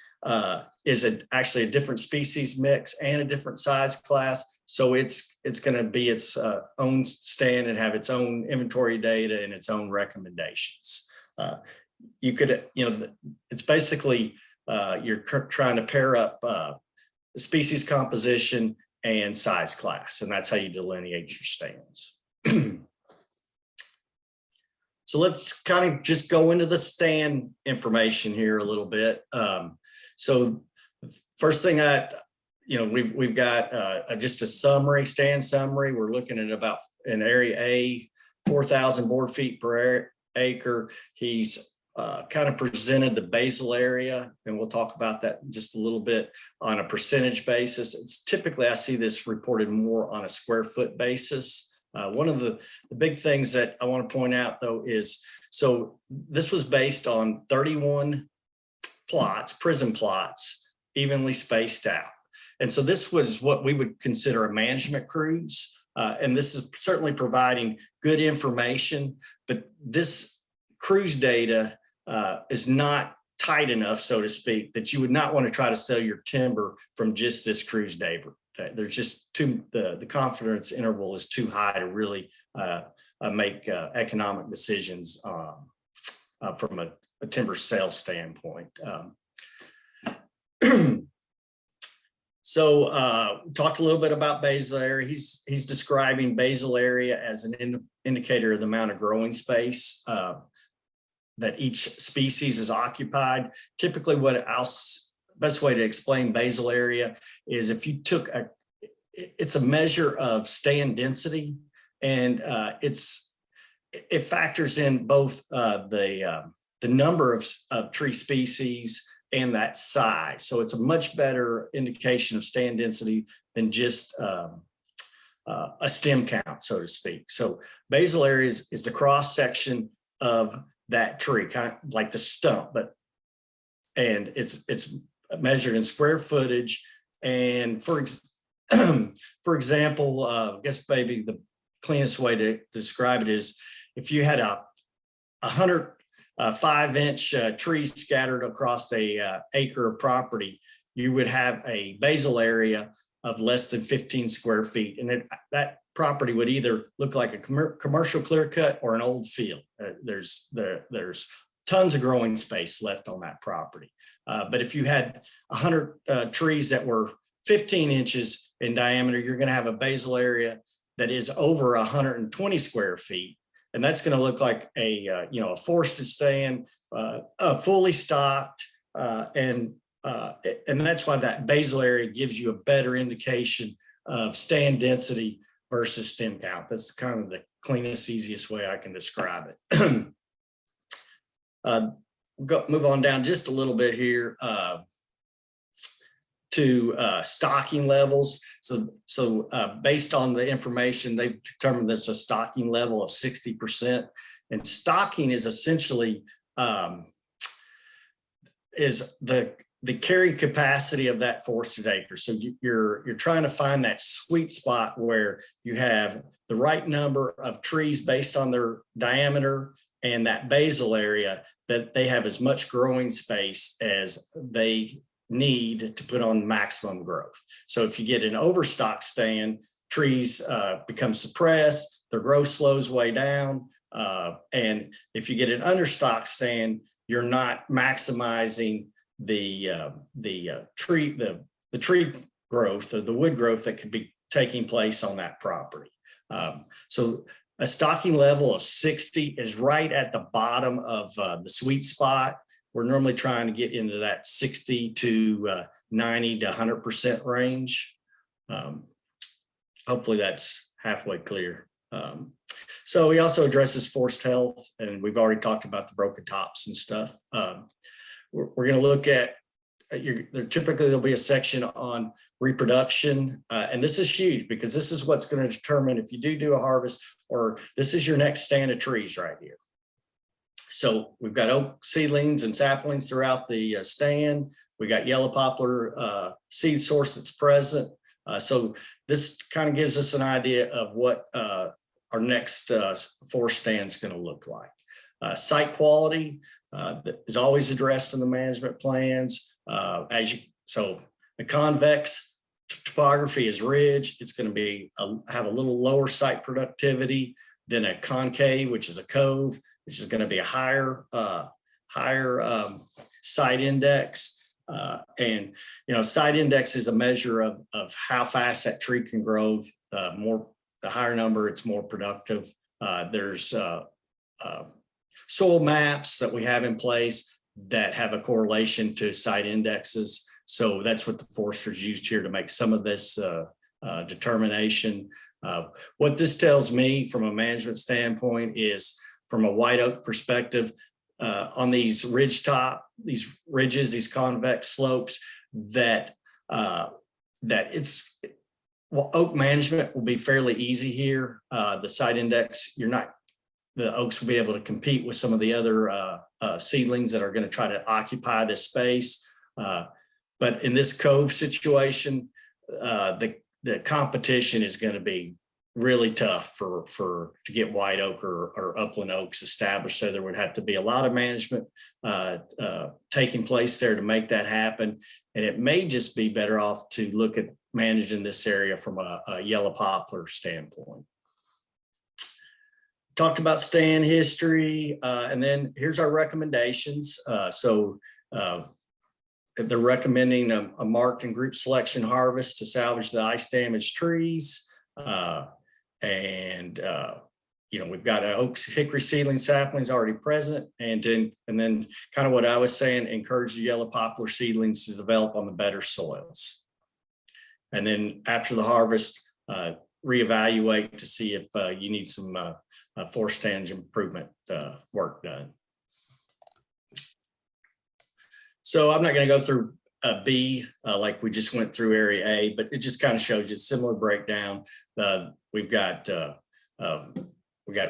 is actually a different species mix and a different size class, so it's going to be its own stand and have its own inventory data and its own recommendations. You could, it's basically you're trying to pair up species composition and size class, and that's how you delineate your stands. So let's kind of just go into the stand information here a little bit. So first thing we've got just a summary, stand summary. We're looking at about in area A, 4,000 board feet per acre. He's kind of presented the basal area, and we'll talk about that just a little bit on a percentage basis. It's typically, I see this reported more on a square foot basis. One of the big things that I want to point out, though, is so this was based on 31 plots, prison plots, evenly spaced out. And so this was what we would consider a management cruise. And this is certainly providing good information, but this cruise data is not tight enough, so to speak, that you would not want to try to sell your timber from just this cruise data. There's just the confidence interval is too high to really make economic decisions from a timber sales standpoint. So talked a little bit about basal area. He's describing basal area as an indicator of the amount of growing space that each species is occupied. Typically, best way to explain basal area is if you took it's a measure of stand density, and it factors in both the number of tree species and that size. So it's a much better indication of stand density than just a stem count, so to speak. So basal area is the cross section of that tree, kind of like the stump, and it's measured in square footage. And for example, I guess maybe the cleanest way to describe it is if you had a 105-inch tree scattered across a acre of property, you would have a basal area of less than 15 square feet, and that property would either look like a commercial clear cut or an old field. There's tons of growing space left on that property. But if you had 100 trees that were 15 inches in diameter, you're going to have a basal area that is over 120 square feet. And that's going to look like a forested stand, fully stocked. And that's why that basal area gives you a better indication of stand density versus stem count. That's kind of the cleanest, easiest way I can describe it. Move on down just a little bit here to stocking levels. So based on the information, they've determined there's a stocking level of 60%. And stocking is essentially is the carrying capacity of that forested acre. So you're trying to find that sweet spot where you have the right number of trees based on their diameter and that basal area, that they have as much growing space as they need to put on maximum growth. So if you get an overstock stand, trees become suppressed, their growth slows way down. And if you get an understock stand, you're not maximizing the tree growth or the wood growth that could be taking place on that property. So a stocking level of 60 is right at the bottom of the sweet spot. We're normally trying to get into that 60 to 90 to 100% range. Hopefully that's halfway clear. So he also addresses forest health, and we've already talked about the broken tops and stuff. We're going to look at, typically there'll be a section on reproduction. And this is huge because this is what's going to determine if you do a harvest, or this is your next stand of trees right here. So we've got oak seedlings and saplings throughout the stand. We got yellow poplar seed source that's present. So this kind of gives us an idea of what our next forest stand is going to look like. Site quality that is always addressed in the management plans. So the convex topography is ridge. It's going to be have a little lower site productivity than a concave, which is a cove, which is going to be a higher site index. And site index is a measure of how fast that tree can grow. The higher number, it's more productive. There's soil maps that we have in place that have a correlation to site indexes. So that's what the foresters used here to make some of this determination. What this tells me from a management standpoint is, from a white oak perspective, on these ridges, these convex slopes, that oak management will be fairly easy here. The site index, the oaks will be able to compete with some of the other seedlings that are going to try to occupy this space. But in this cove situation, the competition is going to be really tough to get white oak or upland oaks established. So there would have to be a lot of management taking place there to make that happen. And it may just be better off to look at managing this area from a yellow poplar standpoint. Talked about stand history, and then here's our recommendations. They're recommending a marked and group selection harvest to salvage the ice damaged trees. We've got an oak hickory seedling saplings already present, and then kind of what I was saying, encourage the yellow poplar seedlings to develop on the better soils. And then after the harvest, reevaluate to see if you need some forest stand improvement work done. So I'm not going to go through B like we just went through area A, but it just kind of shows you a similar breakdown. We've got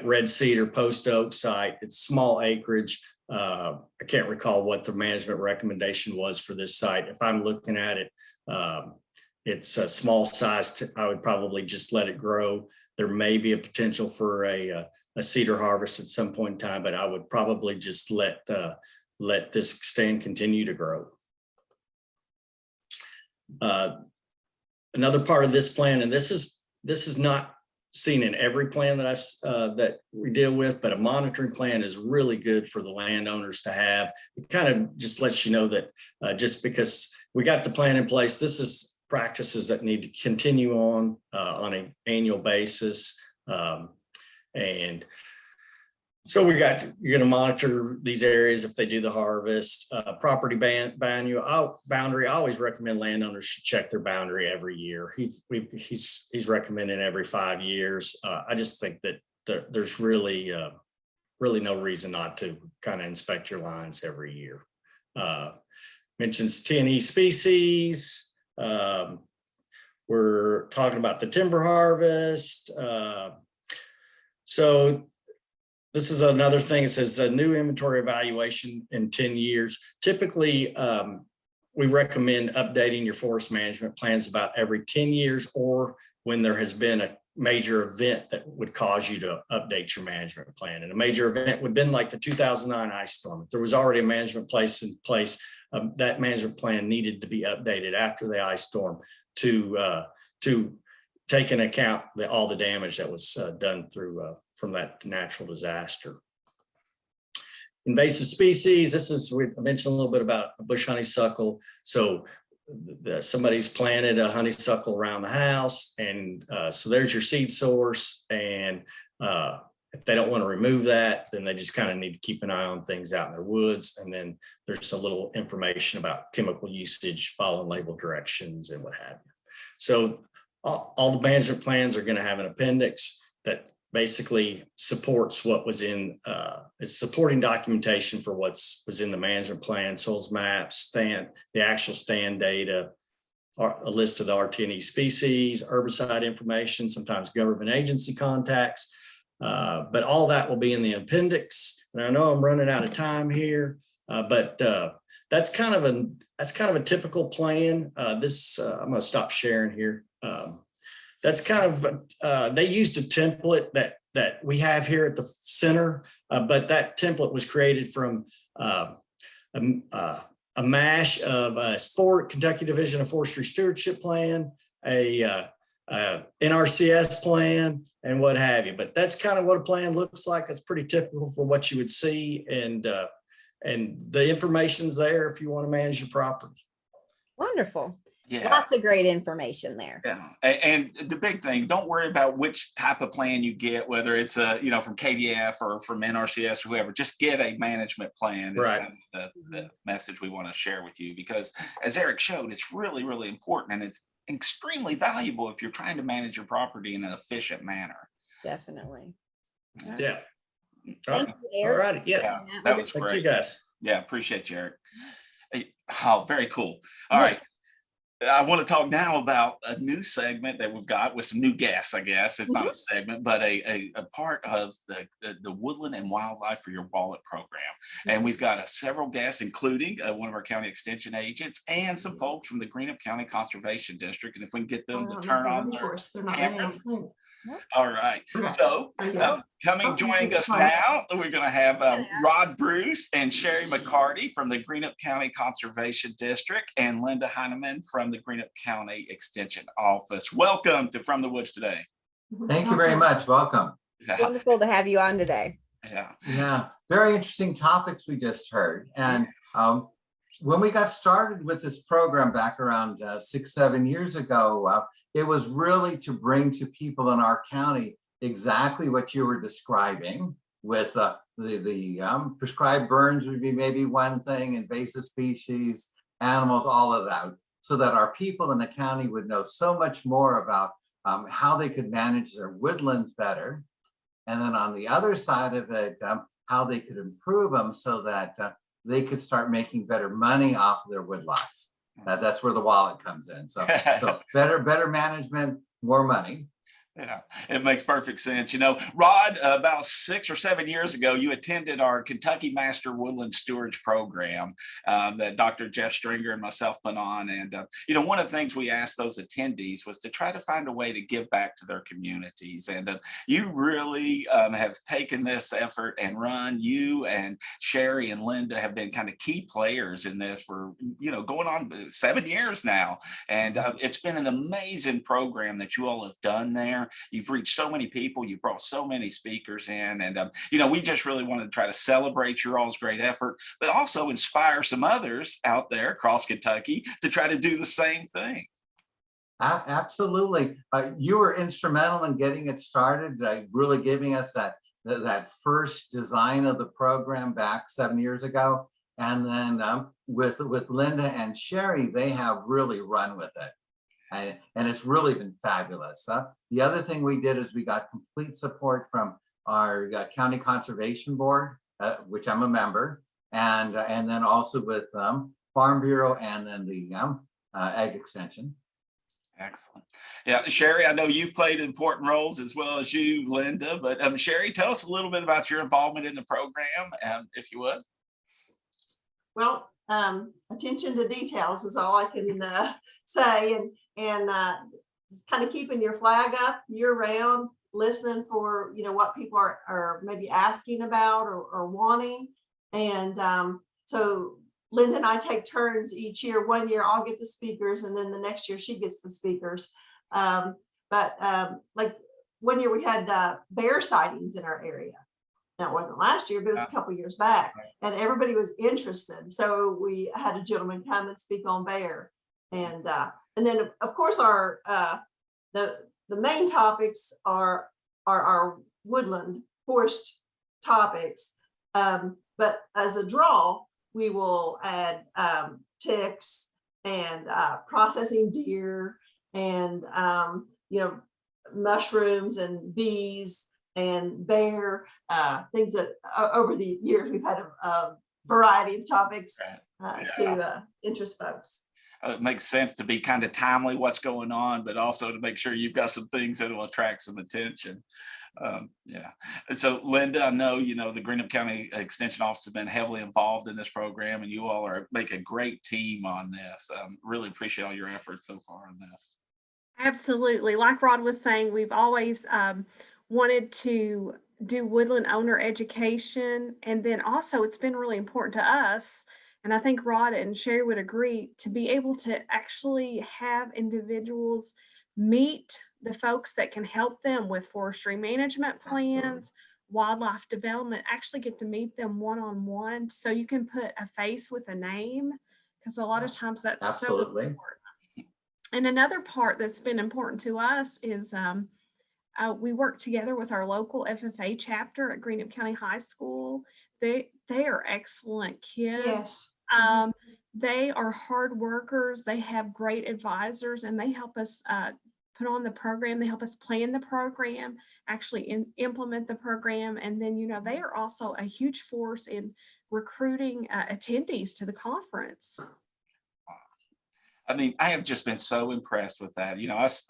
red cedar post oak site. It's small acreage. I can't recall what the management recommendation was for this site. If I'm looking at it, it's a small size. I would probably just let it grow. There may be a potential for a cedar harvest at some point in time, but I would probably just let this stand continue to grow. Another part of this plan, and this is not seen in every plan that that we deal with, but a monitoring plan is really good for the landowners to have. It kind of just lets you know that just because we got the plan in place, this is practices that need to continue on an annual basis. And so you're going to monitor these areas if they do the harvest. Property boundary. I always recommend landowners should check their boundary every year. He's recommending every 5 years. I just think that there's really no reason not to kind of inspect your lines every year. Mentions T&E species. We're talking about the timber harvest. So this is another thing. It says a new inventory evaluation in 10 years. Typically, we recommend updating your forest management plans about every 10 years, or when there has been a major event that would cause you to update your management plan. And a major event would have been like the 2009 ice storm. If there was already a management place in place, that management plan needed to be updated after the ice storm to take into account all the damage that was done from that natural disaster. Invasive species. We mentioned a little bit about bush honeysuckle. So somebody's planted a honeysuckle around the house, and so there's your seed source. And if they don't want to remove that, then they just kind of need to keep an eye on things out in their woods. And then there's a little information about chemical usage, following label directions, and what have you. So all the management plans are going to have an appendix that basically supports what was in, it's supporting documentation for was in the management plan, soils maps, the actual stand data, a list of the RT&E species, herbicide information, sometimes government agency contacts, but all that will be in the appendix. And I know I'm running out of time here, but that's kind of a typical plan. I'm going to stop sharing here. That's kind of, they used a template that that we have here at the center, but that template was created from a mash of a Kentucky Division of Forestry Stewardship Plan, a NRCS plan, and what have you. But that's kind of what a plan looks like. That's pretty typical for what you would see, and the information's there if you want to manage your property. Wonderful. Yeah. Lots of great information there. Yeah. And the big thing, don't worry about which type of plan you get, whether it's from KDF or from NRCS or whoever, just get a management plan. Is Right. kind of the message we want to share with you, because as Eric showed, it's really, really important, and it's extremely valuable if you're trying to manage your property in an efficient manner. Definitely. Yeah. Thank you, All Eric. righty. Yeah. Yeah, that was Thank great. you guys. Yeah, appreciate you, Eric. Oh, very cool. All Yeah. right. I want to talk now about a new segment that we've got with some new guests, I guess. It's not a segment, but a part of the Woodland and Wildlife for Your Wallet program. And we've got several guests, including one of our county extension agents and some folks from the Greenup County Conservation District. And if we can get them to turn on their cameras. All right. So joining us now, we're going to have Rod Bruce and Sherry McCarty from the Greenup County Conservation District, and Linda Heineman from the Greenup County Extension Office. Welcome to From the Woods today. Thank you very much. Welcome. Wonderful to have you on today. Yeah, very interesting topics we just heard. And when we got started with this program back around 6-7 years ago, it was really to bring to people in our county exactly what you were describing, with the prescribed burns would be maybe one thing, invasive species, animals, all of that, so that our people in the county would know so much more about how they could manage their woodlands better. And then on the other side of it, how they could improve them so that they could start making better money off of their woodlots. That's where the wallet comes in. So better management, more money. Yeah, it makes perfect sense. Rod, about 6 or 7 years ago, you attended our Kentucky Master Woodland Stewardship Program that Dr. Jeff Stringer and myself put on. And, one of the things we asked those attendees was to try to find a way to give back to their communities. And you really have taken this effort and run. You and Sherry and Linda have been kind of key players in this for, going on 7 years now. And it's been an amazing program that you all have done there. You've reached so many people. You brought so many speakers in, and we just really wanted to try to celebrate your all's great effort, but also inspire some others out there across Kentucky to try to do the same thing. Absolutely, you were instrumental in getting it started, really giving us that first design of the program back 7 years ago, and then with Linda and Sherry, they have really run with it. And it's really been fabulous. The other thing we did is we got complete support from our County Conservation Board, which I'm a member, and then also with Farm Bureau, and then the Ag Extension. Excellent. Yeah, Sherry, I know you've played important roles as well as you, Linda, but Sherry, tell us a little bit about your involvement in the program, if you would. Well, attention to details is all I can say, and just kind of keeping your flag up year round, listening for what people are maybe asking about or wanting. And so Linda and I take turns each year. 1 year I'll get the speakers, and then the next year she gets the speakers. But like 1 year we had bear sightings in our area. Now, it wasn't last year, but it was a couple years back, and everybody was interested. So we had a gentleman come and speak on bear, and then of course our the main topics are our woodland forest topics. But as a draw, we will add ticks and processing deer, and mushrooms and bees and bear, things that over the years we've had a variety of topics to interest folks. It makes sense to be kind of timely what's going on, but also to make sure you've got some things that will attract some attention. And so Linda, I know, the Greenup County Extension Office has been heavily involved in this program, and you all make a great team on this. Really appreciate all your efforts so far on this. Absolutely. Like Rod was saying, we've always wanted to do woodland owner education. And then also it's been really important to us, and I think Rod and Sherry would agree, to be able to actually have individuals meet the folks that can help them with forestry management plans, wildlife development, actually get to meet them one-on-one so you can put a face with a name, because a lot of times that's so Absolutely. important. And another part that's been important to us is we work together with our local FFA chapter at Greenup County High School. They are excellent kids. Yes. They are hard workers. They have great advisors, and they help us put on the program. They help us plan the program, actually implement the program. And then, they are also a huge force in recruiting attendees to the conference. I mean, I have just been so impressed with that.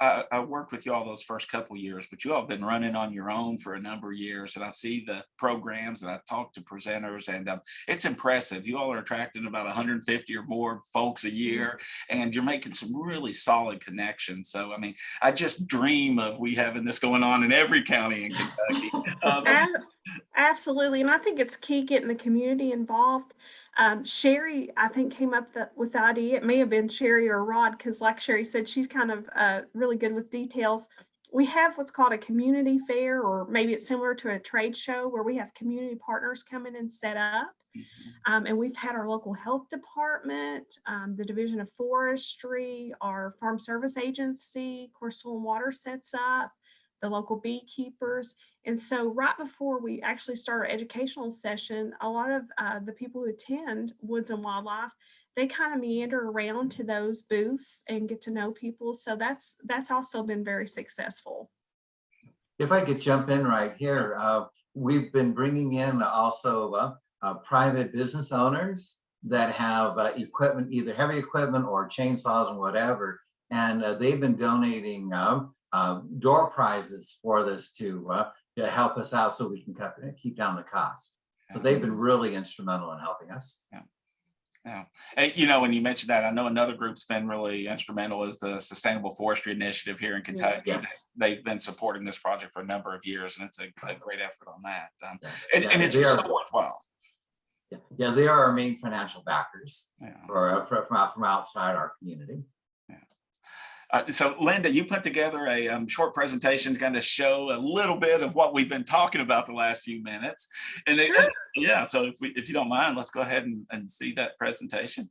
I worked with you all those first couple of years, but you all have been running on your own for a number of years. And I see the programs and I talk to presenters, and it's impressive. You all are attracting about 150 or more folks a year, and you're making some really solid connections. So, I mean, I just dream of we having this going on in every county in Kentucky. Absolutely. And I think it's key getting the community involved. Sherry, I think, came up with the idea. It may have been Sherry or Rod, because like Sherry said, she's kind of really good with details. We have what's called a community fair, or maybe it's similar to a trade show, where we have community partners come in and set up. And we've had our local health department, the Division of Forestry, our Farm Service Agency, of course, Soil and Water sets up, the local beekeepers. And so right before we actually start our educational session, a lot of the people who attend Woods and Wildlife, they kind of meander around to those booths and get to know people. So that's also been very successful. If I could jump in right here, we've been bringing in also private business owners that have equipment, either heavy equipment or chainsaws and whatever, and they've been donating door prizes for this to help us out so we can keep down the cost. So they've been really instrumental in helping us. Yeah. And, when you mentioned that, I know another group's been really instrumental is the Sustainable Forestry Initiative here in Kentucky. Yes. They've been supporting this project for a number of years, and it's a great effort on that. And it's so worthwhile. Yeah, they are our main financial backers Yeah. from outside our community. So Linda, you put together a short presentation to kind of show a little bit of what we've been talking about the last few minutes. And Sure. Yeah, so if you don't mind, let's go ahead and see that presentation.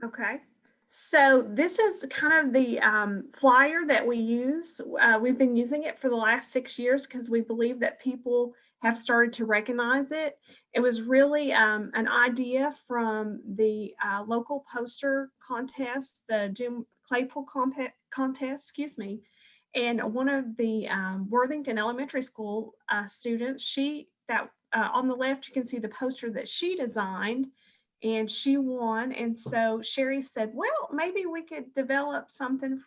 Okay. So this is kind of the flyer that we use. We've been using it for the last 6 years because we believe that people have started to recognize it. It was really an idea from the local poster contest, the Jim Claypool contest, and one of the Worthington Elementary School students, on the left, you can see the poster that she designed, and she won. And so Sherry said, well, maybe we could develop something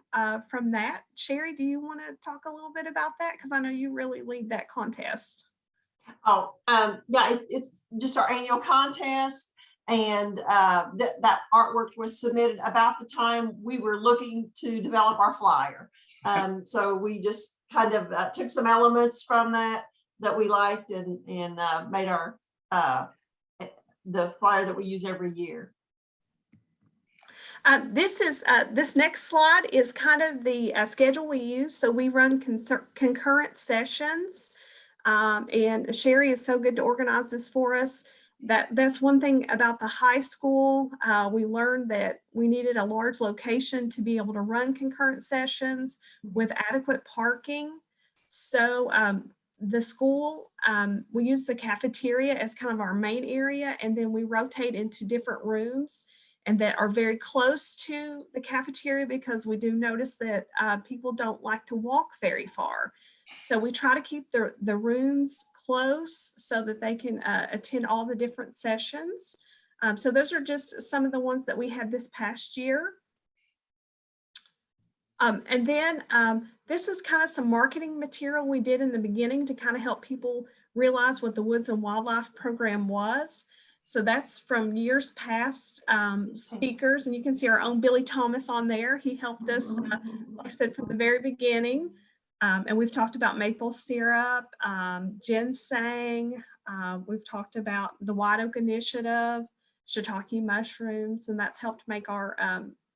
from that. Sherry, do you want to talk a little bit about that? Because I know you really lead that contest. Yeah, it's just our annual contest. And that artwork was submitted about the time we were looking to develop our flyer. So we just kind of took some elements from that we liked and made our the flyer that we use every year. This next slide is kind of the schedule we use. So we run concurrent sessions, and Sherry is so good to organize this for us. That's one thing about the high school. We learned that we needed a large location to be able to run concurrent sessions with adequate parking. So the school, we use the cafeteria as kind of our main area, and then we rotate into different rooms and that are very close to the cafeteria, because we do notice that people don't like to walk very far. So we try to keep the rooms close so that they can attend all the different sessions. So those are just some of the ones that we had this past year. And then this is kind of some marketing material we did in the beginning to kind of help people realize what the Woods and Wildlife program was. So that's from years past speakers, and you can see our own Billy Thomas on there. He helped us, like I said, from the very beginning. And we've talked about maple syrup, ginseng. We've talked about the White Oak Initiative, shiitake mushrooms, and that's helped make our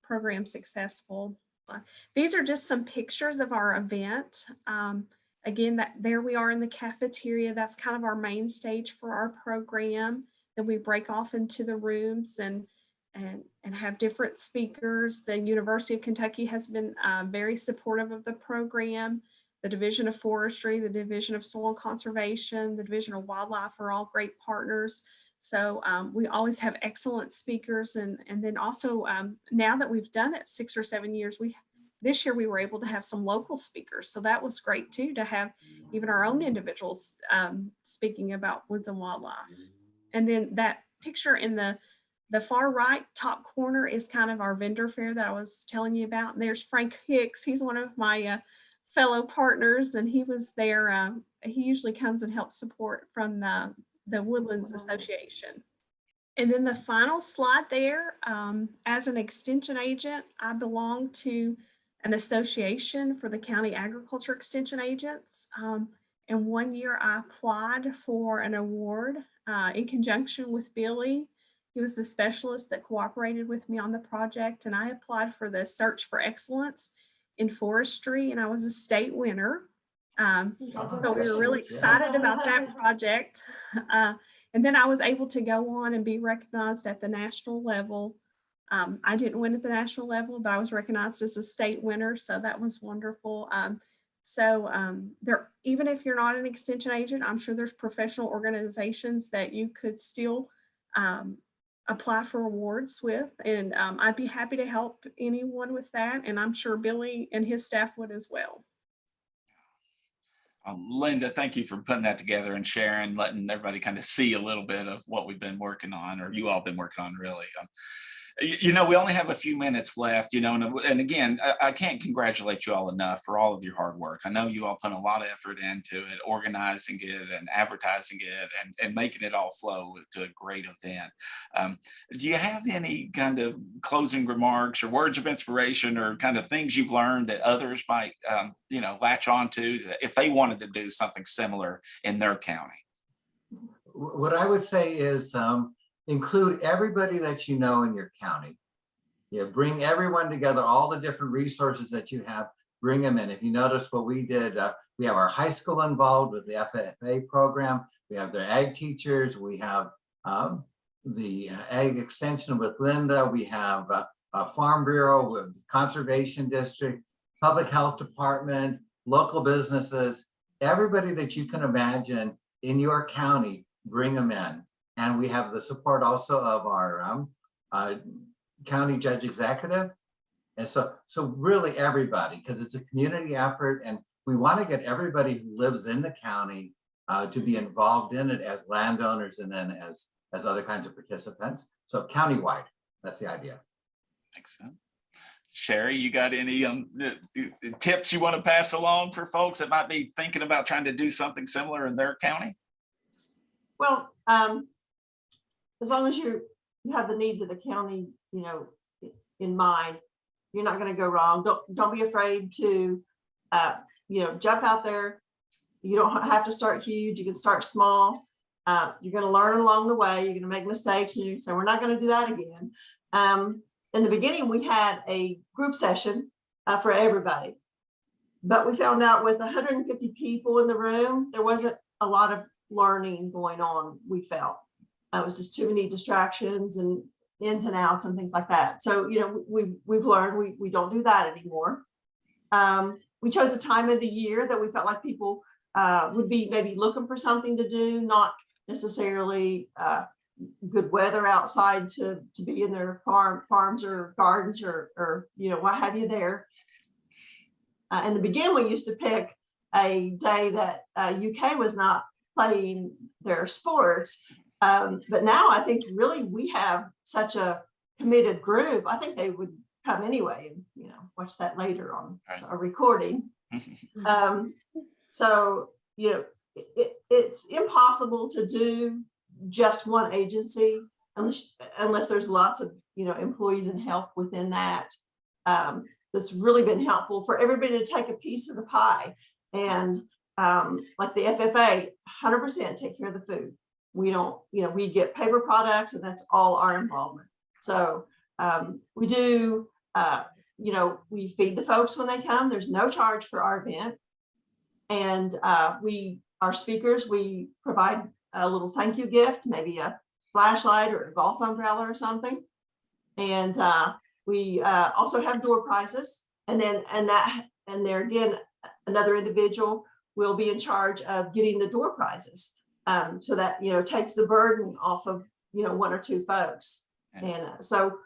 program successful. These are just some pictures of our event. Again, there we are in the cafeteria. That's kind of our main stage for our program. Then we break off into the rooms and have different speakers. The University of Kentucky has been very supportive of the program. The Division of Forestry, the Division of Soil Conservation, the Division of Wildlife are all great partners. So we always have excellent speakers. And then also now that we've done it 6 or 7 years, this year we were able to have some local speakers. So that was great too, to have even our own individuals speaking about woods and wildlife. And then that picture in the far right top corner is kind of our vendor fair that I was telling you about. And there's Frank Hicks. He's one of my fellow partners, and he was there. He usually comes and helps support from the Woodlands Association. And then the final slide there, as an extension agent, I belong to an association for the county agriculture extension agents. And one year I applied for an award in conjunction with Billy. He was the specialist that cooperated with me on the project, and I applied for the Search for Excellence in Forestry, and I was a state winner. So we were really excited about that project. And then I was able to go on and be recognized at the national level. I didn't win at the national level, but I was recognized as a state winner, so that was wonderful. There, even if you're not an extension agent, I'm sure there's professional organizations that you could still apply for awards with, and I'd be happy to help anyone with that, and I'm sure Billy and his staff would as well. Linda, thank you for putting that together and sharing, letting everybody kind of see a little bit of what we've been working on, or you all been working on, really. You know, we only have a few minutes left, you know, and again, I can't congratulate you all enough for all of your hard work. I know you all put a lot of effort into it, organizing it and advertising it and making it all flow to a great event. Do you have any kind of closing remarks or words of inspiration or kind of things you've learned that others might, you know, latch on to if they wanted to do something similar in their county? What I would say is, include everybody that you know in your county. You know, bring everyone together, all the different resources that you have, bring them in. If you notice what we did, we have our high school involved with the FFA program. We have their ag teachers. We have the ag extension with Linda. We have a farm bureau with conservation district, public health department, local businesses, everybody that you can imagine in your county, bring them in. And we have the support also of our county judge executive. And so really everybody, because it's a community effort, and we want to get everybody who lives in the county to be involved in it as landowners and then as other kinds of participants. So countywide, that's the idea. Makes sense. Sherry, you got any tips you want to pass along for folks that might be thinking about trying to do something similar in their county? Well, as long as you have the needs of the county, you know, in mind, you're not going to go wrong. Don't be afraid to, you know, jump out there. You don't have to start huge. You can start small. You're going to learn along the way. You're going to make mistakes, and you say, we're not going to do that again. In the beginning, we had a group session for everybody, but we found out with 150 people in the room, there wasn't a lot of learning going on. We felt it was just too many distractions and ins and outs and things like that. So, you know, we've learned we don't do that anymore. We chose a time of the year that we felt like people would be maybe looking for something to do, not necessarily good weather outside to be in their farms or gardens or you know, what have you there. In the beginning, we used to pick a day that UK was not playing their sports. But now I think really we have such a committed group. I think they would come anyway and, you know, watch that later on a recording. So, you know, it's impossible to do just one agency unless there's lots of, you know, employees and help within that. That's really been helpful for everybody to take a piece of the pie. And like the FFA, 100% take care of the food. We don't, we get paper products, and that's all our involvement. So we do, we feed the folks when they come. There's no charge for our event. And our speakers, we provide a little thank you gift, maybe a flashlight or a golf umbrella or something. And we also have door prizes. And there again, another individual will be in charge of getting the door prizes. So that, takes the burden off of, one or two folks. And so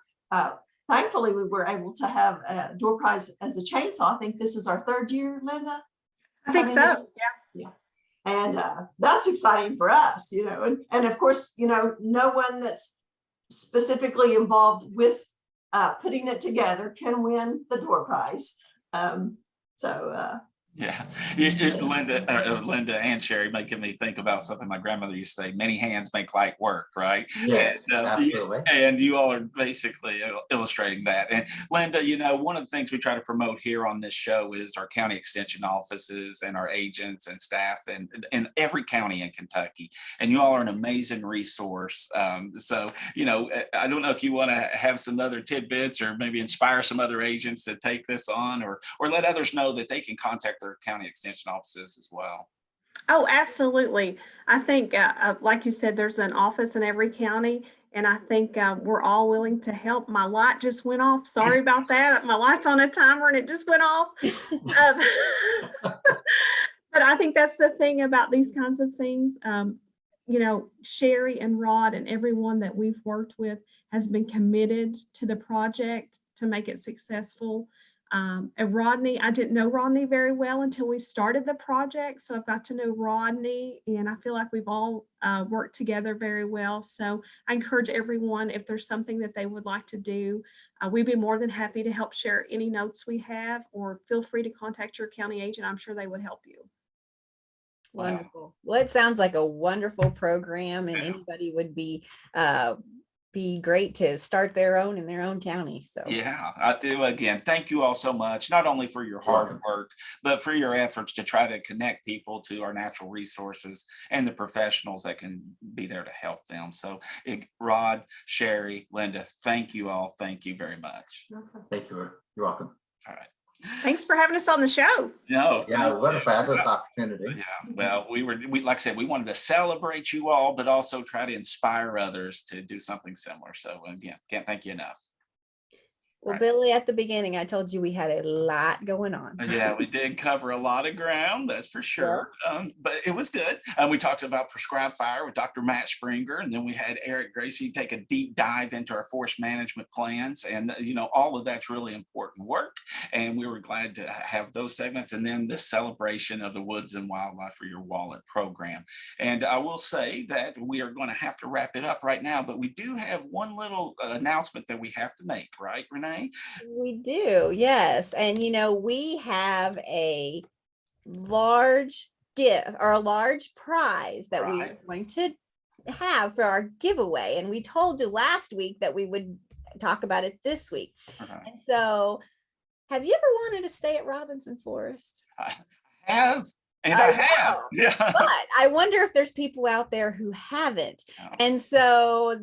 thankfully we were able to have a door prize as a chainsaw. I think this is our 3rd year, Linda. I think so. Yeah. And that's exciting for us, and of course, no one that's specifically involved with putting it together can win the door prize. Yeah, Linda and Sherry making me think about something my grandmother used to say: "Many hands make light work." Right? Yes, and, absolutely. And you all are basically illustrating that. And Linda, one of the things we try to promote here on this show is our county extension offices and our agents and staff, and in every county in Kentucky. And you all are an amazing resource. So, I don't know if you want to have some other tidbits or maybe inspire some other agents to take this on, or let others know that they can contact their county extension offices as well. Oh, absolutely. I think, like you said, there's an office in every county, and I think we're all willing to help. My light just went off. Sorry about that. My light's on a timer and it just went off. But I think that's the thing about these kinds of things. Sherry and Rod and everyone that we've worked with has been committed to the project to make it successful. And Rodney, I didn't know Rodney very well until we started the project. So I've got to know Rodney, and I feel like we've all worked together very well. So I encourage everyone, if there's something that they would like to do, we'd be more than happy to help share any notes we have, or feel free to contact your county agent. I'm sure they would help you. Wonderful. Well, it sounds like a wonderful program, and anybody would be great to start their own in their own county. So yeah, again, thank you all so much, not only for your hard work, but for your efforts to try to connect people to our natural resources and the professionals that can be there to help them. So Rod, Sherry, Linda, thank you all. Thank you very much. Thank you. You're welcome. All right. Thanks for having us on the show. No, yeah, what a fabulous opportunity. Yeah, well, we like I said, we wanted to celebrate you all, but also try to inspire others to do something similar. So again, can't thank you enough. Well, right. Billy, at the beginning, I told you we had a lot going on. Yeah, we did cover a lot of ground, that's for sure. Yeah. But it was good. We talked about prescribed fire with Dr. Matt Springer, and then we had Eric Gracie take a deep dive into our forest management plans. And, all of that's really important work. And we were glad to have those segments. And then this celebration of the Woods and Wildlife for Your Wallet program. And I will say that we are going to have to wrap it up right now, but we do have one little announcement that we have to make, right, Renee? We do, yes. And we have a large gift or a large prize that we are going to have for our giveaway. And we told you last week that we would talk about it this week. And so, have you ever wanted to stay at Robinson Forest? I have. And I have. Yeah. But I wonder if there's people out there who haven't. Oh. And so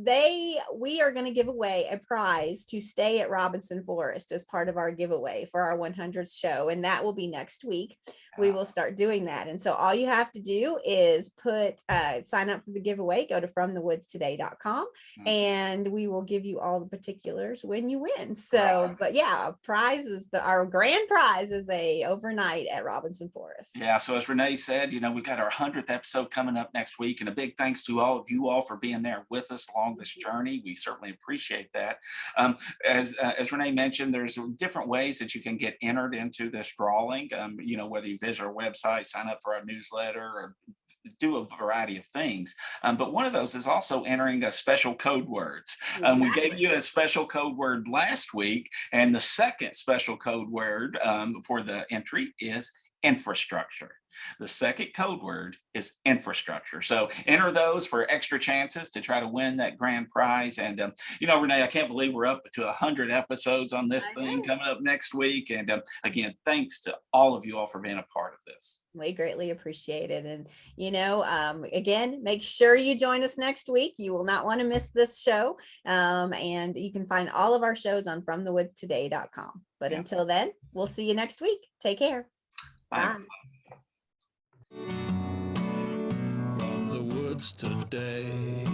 we are going to give away a prize to stay at Robinson Forest as part of our giveaway for our 100th show. And that will be next week. We will start doing that. And so all you have to do is sign up for the giveaway, go to fromthewoodstoday.com, and we will give you all the particulars when you win. So, but yeah, our grand prize is a overnight at Robinson Forest. Yeah. So as Renee said, we've got our 100th episode coming up next week, and a big thanks to all of you all for being there with us along this journey. We certainly appreciate that. As Renee mentioned, there's different ways that you can get entered into this drawing. Whether you visit our website, sign up for our newsletter, or do a variety of things. But one of those is also entering a special code words. We gave you a special code word last week, and the second special code word for the entry is infrastructure. The second code word is infrastructure. So enter those for extra chances to try to win that grand prize. And, Renee, I can't believe we're up to 100 episodes on this I thing know. coming up next week. And again, thanks to all of you all for being a part of this. We greatly appreciate it. And, again, make sure you join us next week. You will not want to miss this show. And you can find all of our shows on fromthewoodstoday.com. But Yeah. until then, we'll see you next week. Take care. Bye. Bye. From the woods today.